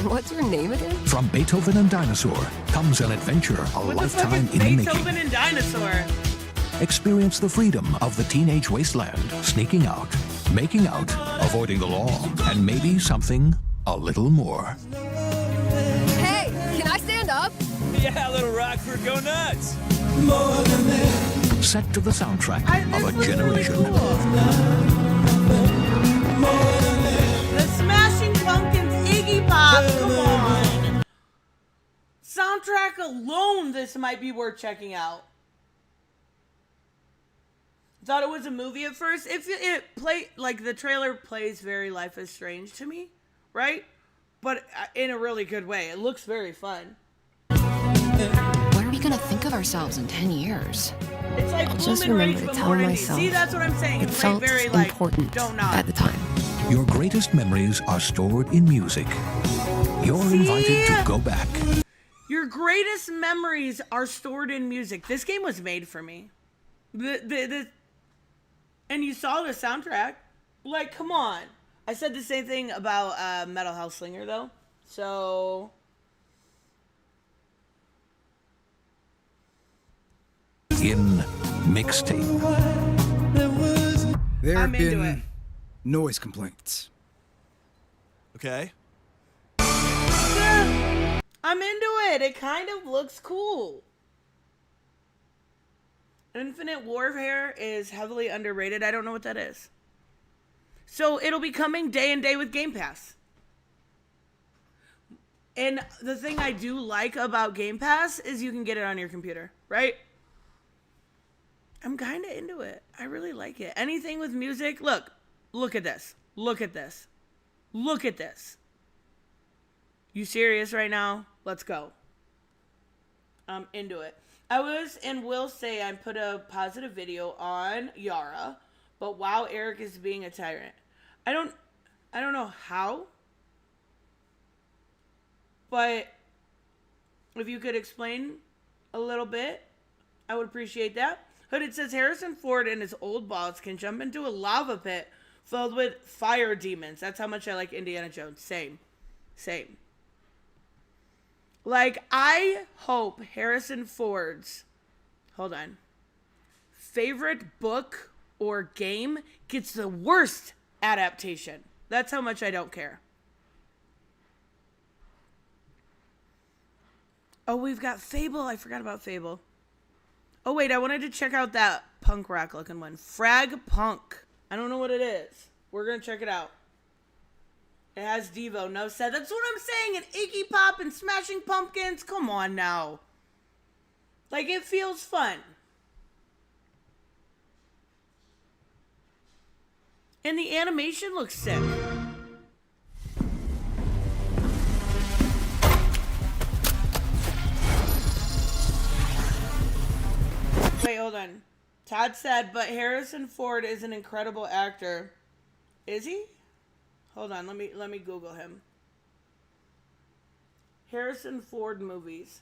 What's your name again? From Beethoven and Dinosaur comes an adventure, a What the fuck lifetime is in the making. Beethoven and Dinosaur? Experience the freedom of the teenage wasteland, sneaking out, making out, avoiding the law, and maybe something a little more. Hey, can I stand up? Yeah, little Rockford, go nuts! Set to the soundtrack of a generation. Really cool. The Smashing Pumpkins, Iggy Pop, come alone, this might be worth checking out. Thought it was a movie at first. It play like the trailer plays very Life is Strange to me, right? But in a really good way. It looks very fun. What are we gonna think of ourselves in 10 years? It's like I'll just Bloom and remember Rage, to but tell more indie. myself See, that's what I'm saying. it It's felt like very like important don't nod. at the time. Your greatest memories are stored in music. You're invited to go back. Your greatest memories are stored in music. This game was made for me. And you saw the soundtrack. Like, come on. I said the same thing about Metal House Slinger, though. So... In mixtape. There have I'm into been it. noise complaints. Okay. Yeah, I'm into it. It kind of looks cool. Infinite Warfare is heavily underrated. I don't know what that is. So it'll be coming day and day with Game Pass. And the thing I do like about Game Pass is you can get it on your computer, right? I'm kind of into it. I really like it. Anything with music. Look at this. Look at this. Look at this. You serious right now? Let's go. I'm into it. I was and will say I put a positive video on Yara, but wow, Eric is being a tyrant. I don't know how, but if you could explain a little bit, I would appreciate that. Hooded says Harrison Ford and his old boss can jump into a lava pit filled with fire demons. That's how much I like Indiana Jones. Same. Like, I hope Harrison Ford's, hold on, favorite book or game gets the worst adaptation. That's how much I don't care. Oh, we've got Fable. I forgot about Fable. Oh, wait, I wanted to check out that punk rock looking one. Frag Punk. I don't know what it is. We're going to check it out. It has Devo, no said. That's what I'm saying. And Iggy Pop and Smashing Pumpkins. Come on now. Like, it feels fun. And the animation looks sick. Wait, hold on. Todd said, but Harrison Ford is an incredible actor. Is he? Hold on, let me Google him. Harrison Ford movies.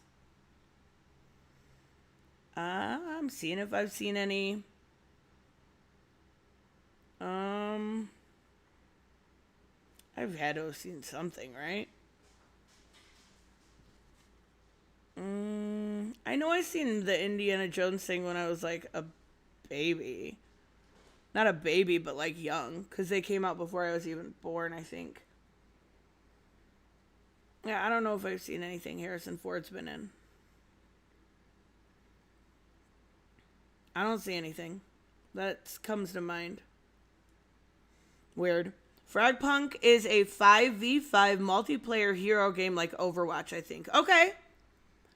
I'm seeing if I've seen any. I've had to have seen something, right? I know I seen the Indiana Jones thing when I was like a baby. Not a baby, but like young, because they came out before I was even born, I think. Yeah, I don't know if I've seen anything Harrison Ford's been in. I don't see anything that comes to mind. Weird. Fragpunk is a 5v5 multiplayer hero game like Overwatch, I think. Okay.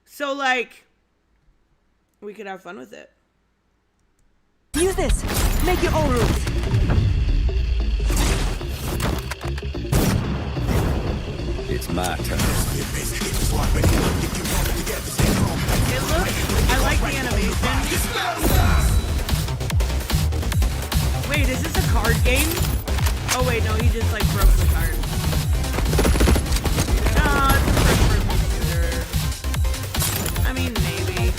So, like, we could have fun with it. Use this. Make your own rules. It's my turn. It looks... I like the animation. Wait, is this a card game? Oh, wait, no, he just, like, broke the card. No, it's a first-person shooter. I mean, maybe.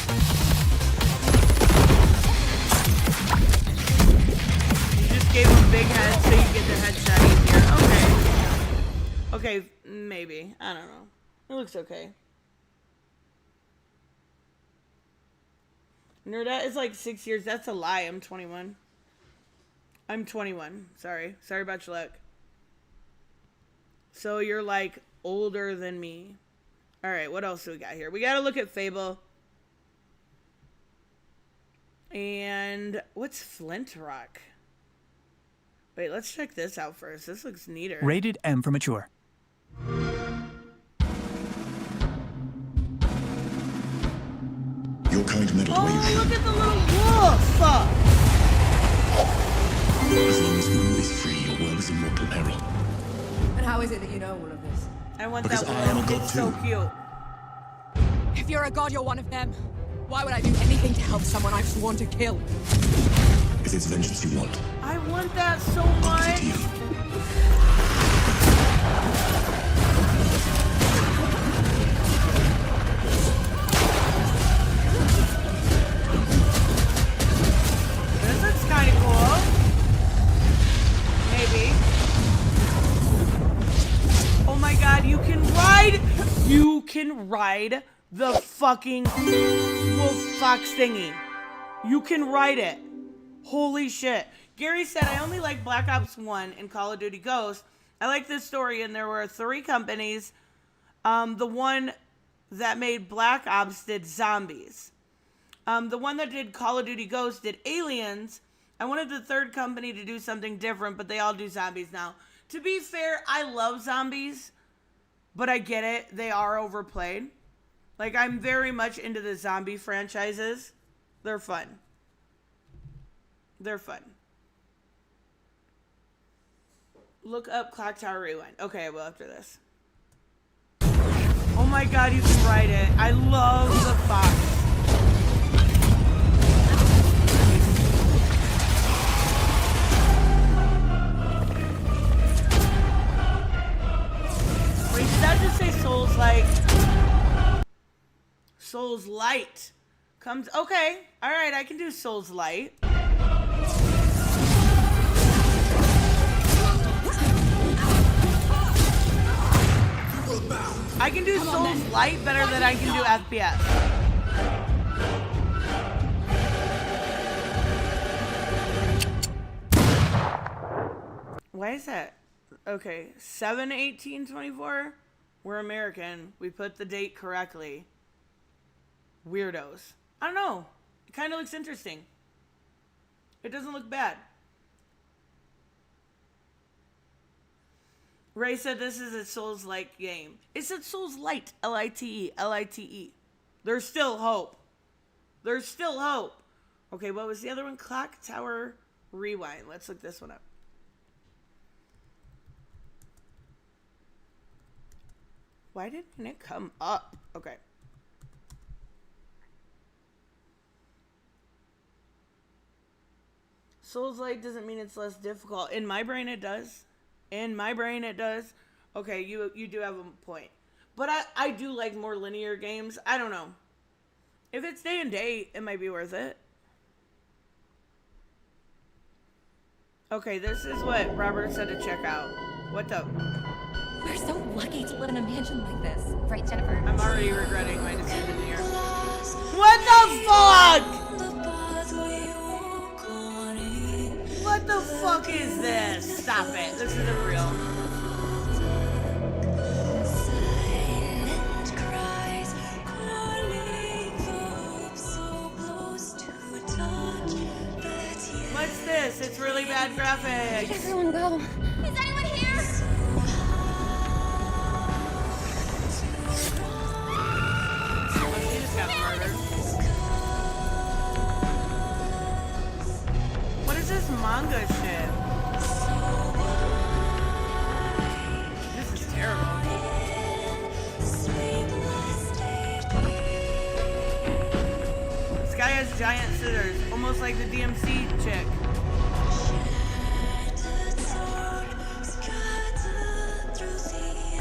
You just gave him a big head so you get the headshot easier. Okay. Okay, maybe. I don't know. It looks okay. Nerdette is like 6 years. That's a lie. I'm 21. I'm 21. Sorry. Sorry about your luck. So you're like older than me. Alright, what else do we got here? We gotta look at Fable. And what's Flint Rock? Wait, let's check this out first. This looks neater. Rated M for mature. Your kind meddled where you Oh, should. look at the little wolf! As long as Wu is free, your world is in mortal peril. And how is it that you know all of this? I want Because that I am a wolf. god It's so too. cute. If you're a god, you're one of them. Why would I do anything to help someone I've sworn to kill? If it's vengeance you want, I want that so I'll give it much. to you. This looks kind of cool. Maybe. Oh my god, you can ride. You can ride the fucking wolf fox thingy. You can ride it. Holy shit. Gary said, I only like Black Ops 1 and Call of Duty Ghosts. I like this story, and there were 3 companies. The one that made Black Ops did zombies. The one that did Call of Duty Ghosts did aliens. I wanted the third company to do something different, but they all do zombies now. To be fair, I love zombies, but I get it. They are overplayed. Like, I'm very much into the zombie franchises. They're fun. They're fun. Look up Clock Tower Rewind. Okay, I will after this. Oh my god, you can ride it. I love the fox. Wait, did that just say Souls Light? Souls Light. Comes, okay. Alright, I can do Souls Light. I can do Souls Light better than I can do FPS. Why is that? Okay, 7/18/24. We're American. We put the date correctly. Weirdos. I don't know. It kind of looks interesting. It doesn't look bad. Ray said this is a Souls-like game. It said Souls Light. L-I-T-E. L-I-T-E. There's still hope. There's still hope. Okay, what was the other one? Clock Tower Rewind. Let's look this one up. Why didn't it come up? Okay. Souls-like doesn't mean it's less difficult. In my brain, it does. In my brain, it does. Okay, you do have a point. But I do like more linear games. I don't know. If it's day and date, it might be worth it. Okay, this is what Robert said to check out. What the? We're so lucky to live in a mansion like this. Right, Jennifer? I'm already regretting my decision here. What the fuck? What the fuck is this? Stop it. This isn't real. What's this? It's really bad graphics. Everyone go. Is anyone here? He just got murdered. What is this manga shit? This is terrible. This guy has giant scissors, almost like the DMC chick.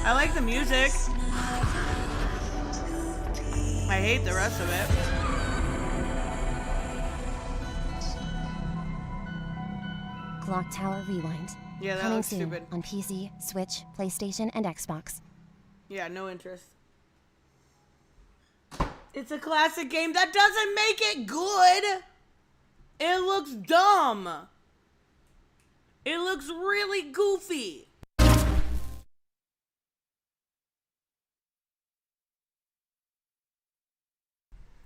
I like the music. I hate the rest of it. Clock Tower Rewind. Yeah, that Coming looks soon stupid. on PC, Switch, PlayStation, and Xbox. Yeah, no interest. It's a classic game. That doesn't make it good. It looks dumb. It looks really goofy.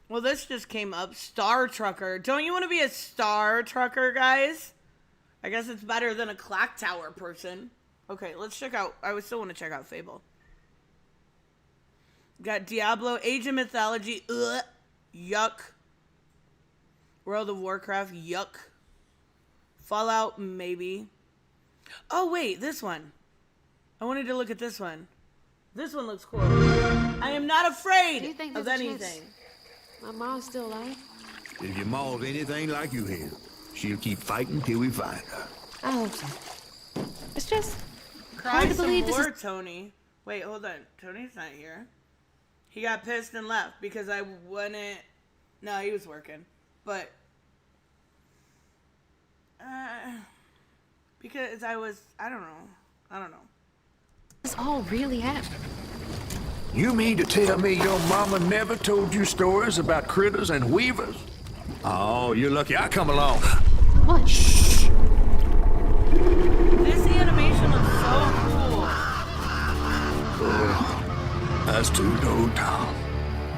Well, this just came up. Star Trucker. Don't you want to be a Star Trucker, guys? I guess it's better than a Clock Tower person. Okay, let's check out. I would still want to check out Fable. Got Diablo, Age of Mythology. Ugh. Yuck. World of Warcraft, yuck. Fallout, maybe. Oh, wait, this one. I wanted to look at this one. This one looks cool. I am not afraid of anything. My mom's still alive? If your mom's anything like you here, she'll keep fighting till we find her. I hope so. It's just Cry hard to some believe this more, is... Tony. Wait, hold on. Tony's not here. He got pissed and left because I wouldn't... No, he was working. But... because I was... I don't know. This all really happened. You mean to tell me your mama never told you stories about critters and weavers? Oh, you're lucky I come along. What? Shh. This animation looks so cool. Oh, that's too low down.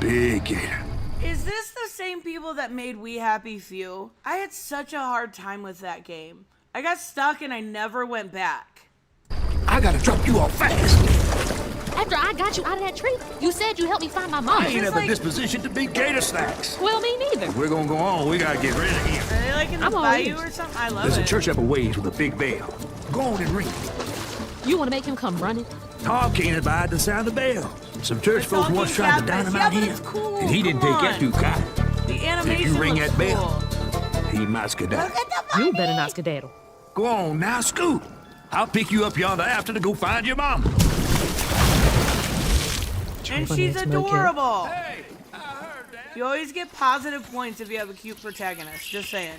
Big gator. Is this the same people that made We Happy Few? I had such a hard time with that game. I got stuck and I never went back. I gotta drop you off fast. After I got you out of that tree, you said you'd help me find my mom. I ain't have a disposition to be gator snacks. Well, me neither. If we're gonna go on, we gotta get rid of him. Are they like in the bayou or something? I love There's it. a church up a ways with a big bell. Go on and ring it. You want to make him come running? Tom can't abide the sound of the bell. Some church folks all once King tried to Catholics. dynamite Yeah, but him, it's cool. and he didn't Come take that on. too kind. The If animation you ring looks that bell, cool. he might skedaddle. You better not skedaddle. Go on now, Scoot. I'll pick you up yonder after to go find your mom. And she's adorable. Hey, I heard that. You always get positive points if you have a cute protagonist. Just saying.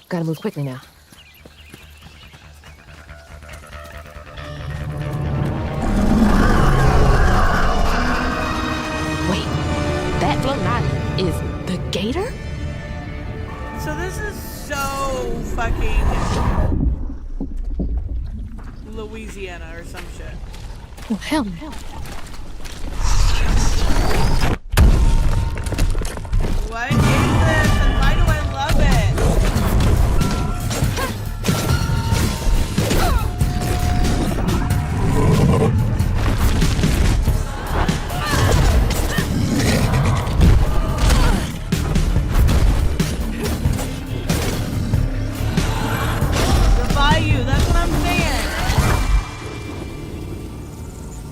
Gotta move quickly now. Wait, that floating island is the gator? So this is so fucking Louisiana or some shit. Oh, hell no. What is this and why do I love it? The bayou, that's what I'm saying.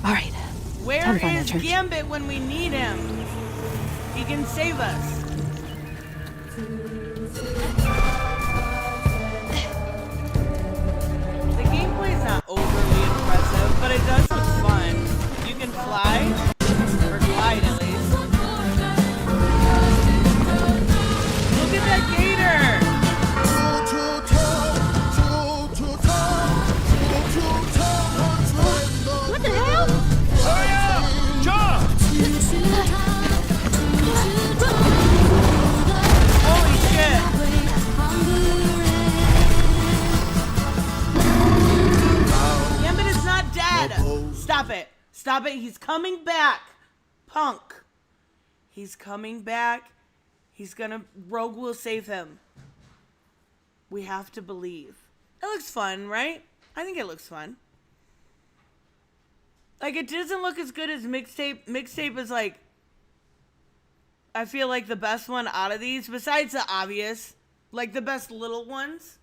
All right. Where Time to find that is church. Gambit when we need him? He can save us. The gameplay is not overly impressive, but it does look fun. You can fly, or glide at least. Look at that gator! What the hell? Hurry up! Jump! Holy shit! Gambit is not dead! Stop it. Stop it. He's coming back. Punk. He's coming back. He's gonna... Rogue will save him. We have to believe. It looks fun, right? I think it looks fun. Like, it doesn't look as good as Mixtape. Mixtape is like... I feel like the best one out of these, besides the obvious, like the best little ones.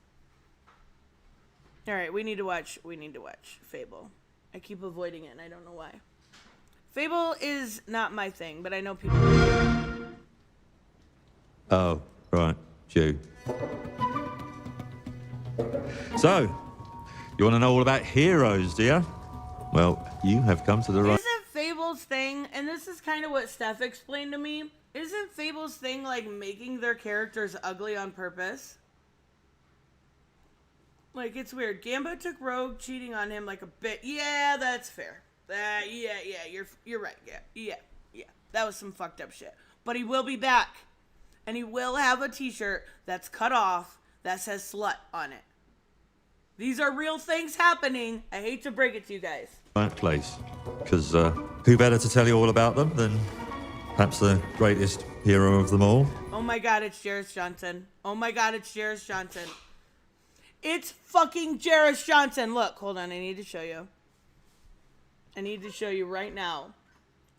All right, we need to watch Fable. I keep avoiding it, and I don't know why. Fable is not my thing, but I know people do. Oh, right, you. So, you want to know all about heroes, do you? Well, you have come to the right... Isn't Fable's thing, and this is kind of what Steph explained to me, isn't Fable's thing like making their characters ugly on purpose? Like, it's weird. Gambit took Rogue cheating on him like a bit. Yeah, that's fair. Yeah, you're right. Yeah. That was some fucked up shit. But he will be back. And he will have a t-shirt that's cut off that says slut on it. These are real things happening. I hate to break it to you guys. right place. Because who better to tell you all about them than perhaps the greatest hero of them all? Oh my god, it's Jarris Johnson. Oh my god, it's Jarris Johnson. It's fucking Jarris Johnson. Look, hold on, I need to show you. I need to show you right now.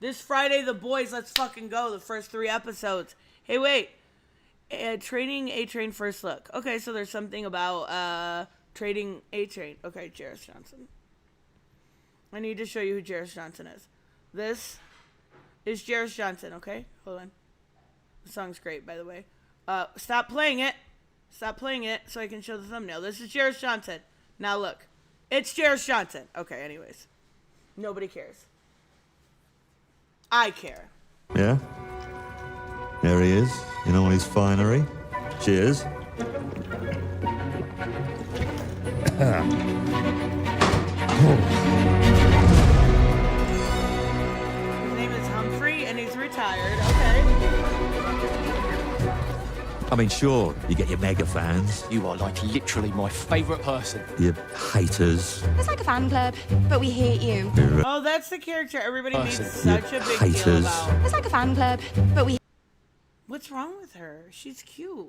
This Friday, The Boys, let's fucking go. The first 3 episodes. Hey, wait. Trading A-Train first look. Okay, so there's something about trading A-Train. Okay, Jarvis Johnson. I need to show you who Jarvis Johnson is. This is Jarvis Johnson, okay? Hold on. The song's great, by the way. Stop playing it. Stop playing it so I can show the thumbnail. This is Jarvis Johnson. Now look. It's Jarvis Johnson. Okay, anyways. Nobody cares. I care. Yeah? There he is, in all his finery. Cheers. His name is Humphrey, and he's retired. Okay. I mean, sure, you get your mega fans, You are like literally my favourite person. your haters, It's like a fan club, but we hate you. your Oh, that's the character everybody makes Person. such a big Haters. deal about. It's like a fan club, but we. What's wrong with her? She's cute.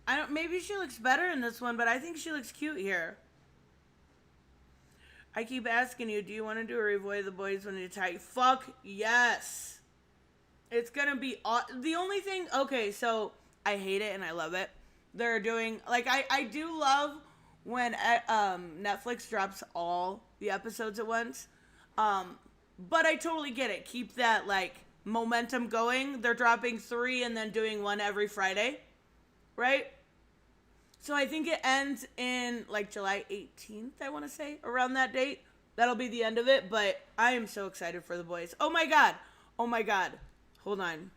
I don't. Maybe she looks better in this one, but I think she looks cute here. I keep asking you, do you want to do a revoy of the boys when they attack? Fuck yes. It's gonna be the only thing. Okay, so I hate it and I love it. They're doing like I do love when Netflix drops all the episodes at once. But I totally get it. Keep that like momentum going. They're dropping 3 and then doing 1 every Friday, right? So I think it ends in like July 18th, I want to say, around that date. That'll be the end of it, but I am so excited for the boys. Oh my god. Oh my god. Hold on.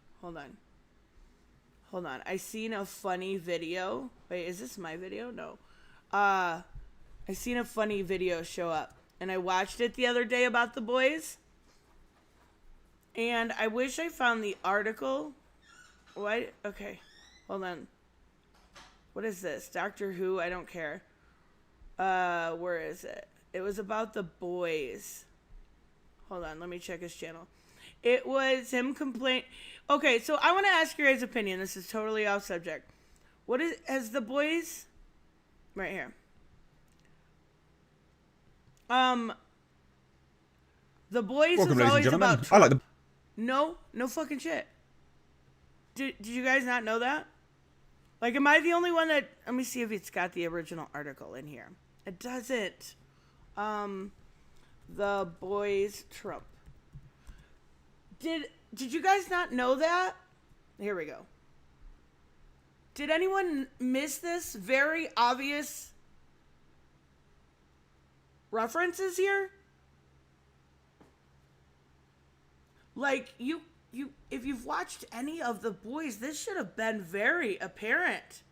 I seen a funny video. Wait, is this my video? No. I seen a funny video show up, and I watched it the other day about the boys. And I wish I found the article. What? Okay. Hold on. What is this? Doctor Who? I don't care. Where is it? It was about the boys. Hold on, let me check his channel. It was him complain. Okay, so I want to ask your guys' opinion. This is totally off subject. What is has the boys? Right here. The boys Welcome, was ladies and always gentlemen. about. I like the. No fucking shit. Did you guys not know that? Like, am I the only one that... Let me see if it's got the original article in here. It doesn't. The boys Trump. Did you guys not know that? Here we go. Did anyone miss this very obvious references here? Like, if you've watched any of the boys, this should have been very apparent.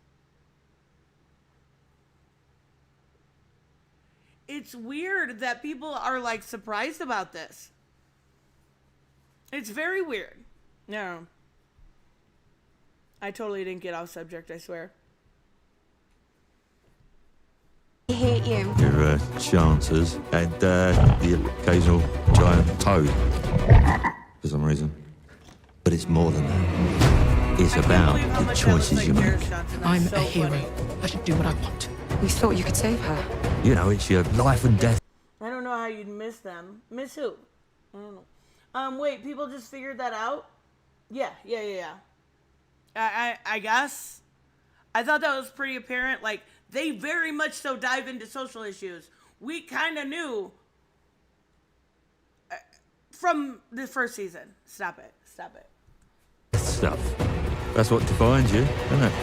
It's weird that people are like surprised about this. It's very weird. No. I totally didn't get off subject, I swear. I hate you. your chances, and the occasional giant toad, for some reason. But it's more than that. It's about the choices you make. I'm a hero. I should do what I want. We thought you could save her. You know, it's your life and death. I don't know how you'd miss them. Miss who? I don't know. Wait, people just figured that out? Yeah. I guess. I thought that was pretty apparent. Like, they very much so dive into social issues. We kind of knew from the first season. Stop it. Stuff. That's what defines you, doesn't it?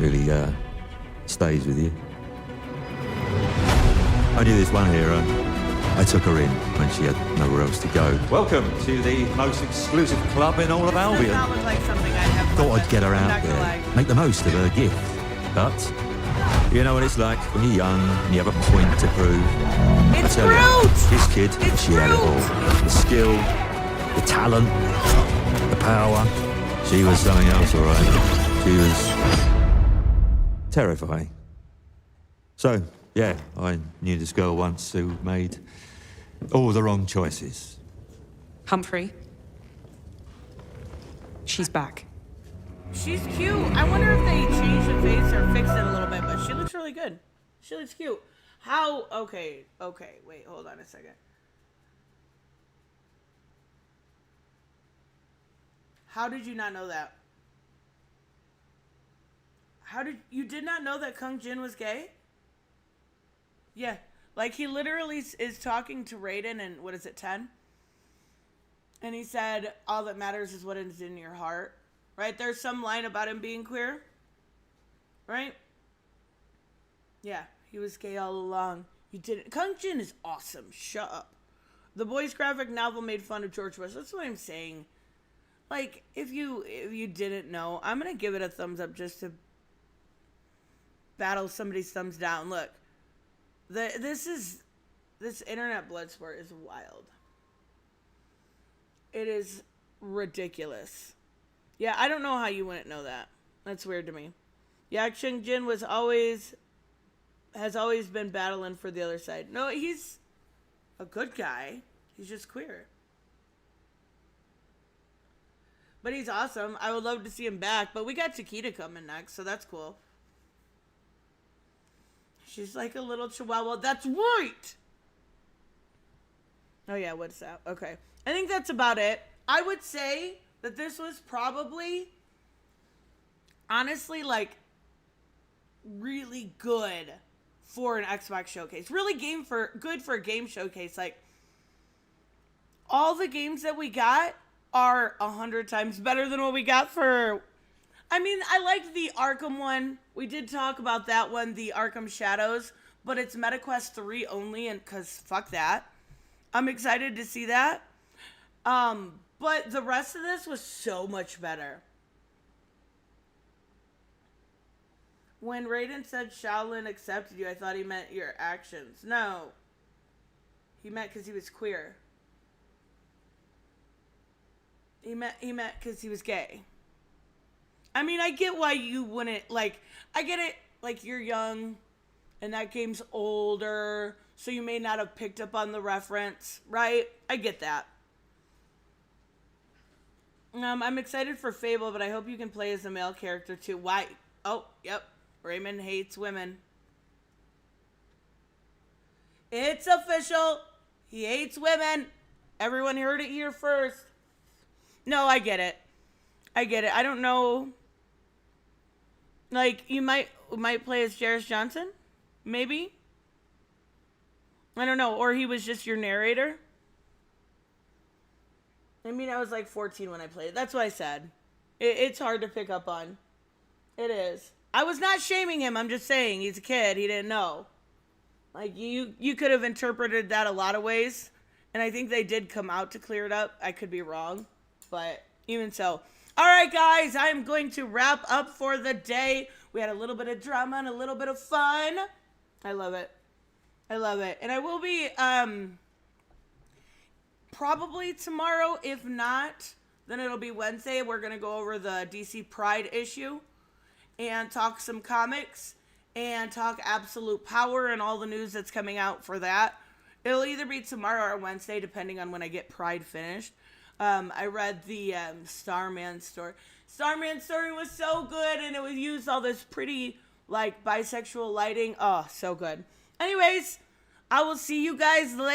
Really stays with you. I knew this one hero. I took her in when she had nowhere else to go. Welcome to the most exclusive club in all of Albion. Does not look like something I'd have. Thought I'd get her out there, make the most of her gift. But you know what it's like when you're young and you have a point to prove. It's I tell you, Groot! this kid, she had it all. The skill, the talent, the power. She was something else, all right. She was terrifying. So, yeah, I knew this girl once who made all the wrong choices. Humphrey. She's back. She's cute. I wonder if they changed the face or fixed it a little bit, but she looks really good. She looks cute. How? Okay, wait, hold on a second. How did you not know that? How did not know that Kung Jin was gay? Yeah. Like, he literally is talking to Raiden in, what is it, 10? And he said, all that matters is what is in your heart. Right? There's some line about him being queer. Right? Yeah. He was gay all along. You didn't. Kung Jin is awesome. Shut up. The boys' graphic novel made fun of George Bush. That's what I'm saying. Like, if you didn't know, I'm going to give it a thumbs up just to battle somebody's thumbs down. Look. This internet blood sport is wild. It is ridiculous. Yeah, I don't know how you wouldn't know that. That's weird to me. Yeah, Kung Jin has always been battling for the other side. No, he's a good guy. He's just queer. But he's awesome. I would love to see him back. But we got Chiquita coming next, so that's cool. She's like a little chihuahua. That's right! Oh, yeah, what's that? Okay. I think that's about it. I would say that this was probably, honestly, like, really good for an Xbox showcase. Really good for a game showcase. Like, all the games that we got are 100 times better than what we got for... I mean, I liked the Arkham one. We did talk about that one, the Arkham Shadows, but it's MetaQuest 3 only, and because fuck that. I'm excited to see that. But the rest of this was so much better. When Raiden said Shaolin accepted you, I thought he meant your actions. No. He meant because he was queer. He meant because he was gay. I mean, I get why you wouldn't, like, I get it, like, you're young, and that game's older, so you may not have picked up on the reference, right? I get that. I'm excited for Fable, but I hope you can play as a male character, too. Why? Oh, yep. Raymond hates women. It's official. He hates women. Everyone heard it here first. No, I get it. I don't know. Like, you might play as Jarris Johnson? Maybe? I don't know. Or he was just your narrator? I mean, I was like 14 when I played it. That's what I said. It's hard to pick up on. It is. I was not shaming him. I'm just saying he's a kid. He didn't know. Like, you could have interpreted that a lot of ways. And I think they did come out to clear it up. I could be wrong. But even so... All right, guys, I'm going to wrap up for the day. We had a little bit of drama and a little bit of fun. I love it. I love it. And I will be probably tomorrow. If not, then it'll be Wednesday. We're going to go over the DC Pride issue and talk some comics and talk Absolute Power and all the news that's coming out for that. It'll either be tomorrow or Wednesday, depending on when I get Pride finished. I read the Starman story. Starman story was so good, and it was used all this pretty, like, bisexual lighting. Oh, so good. Anyways, I will see you guys later.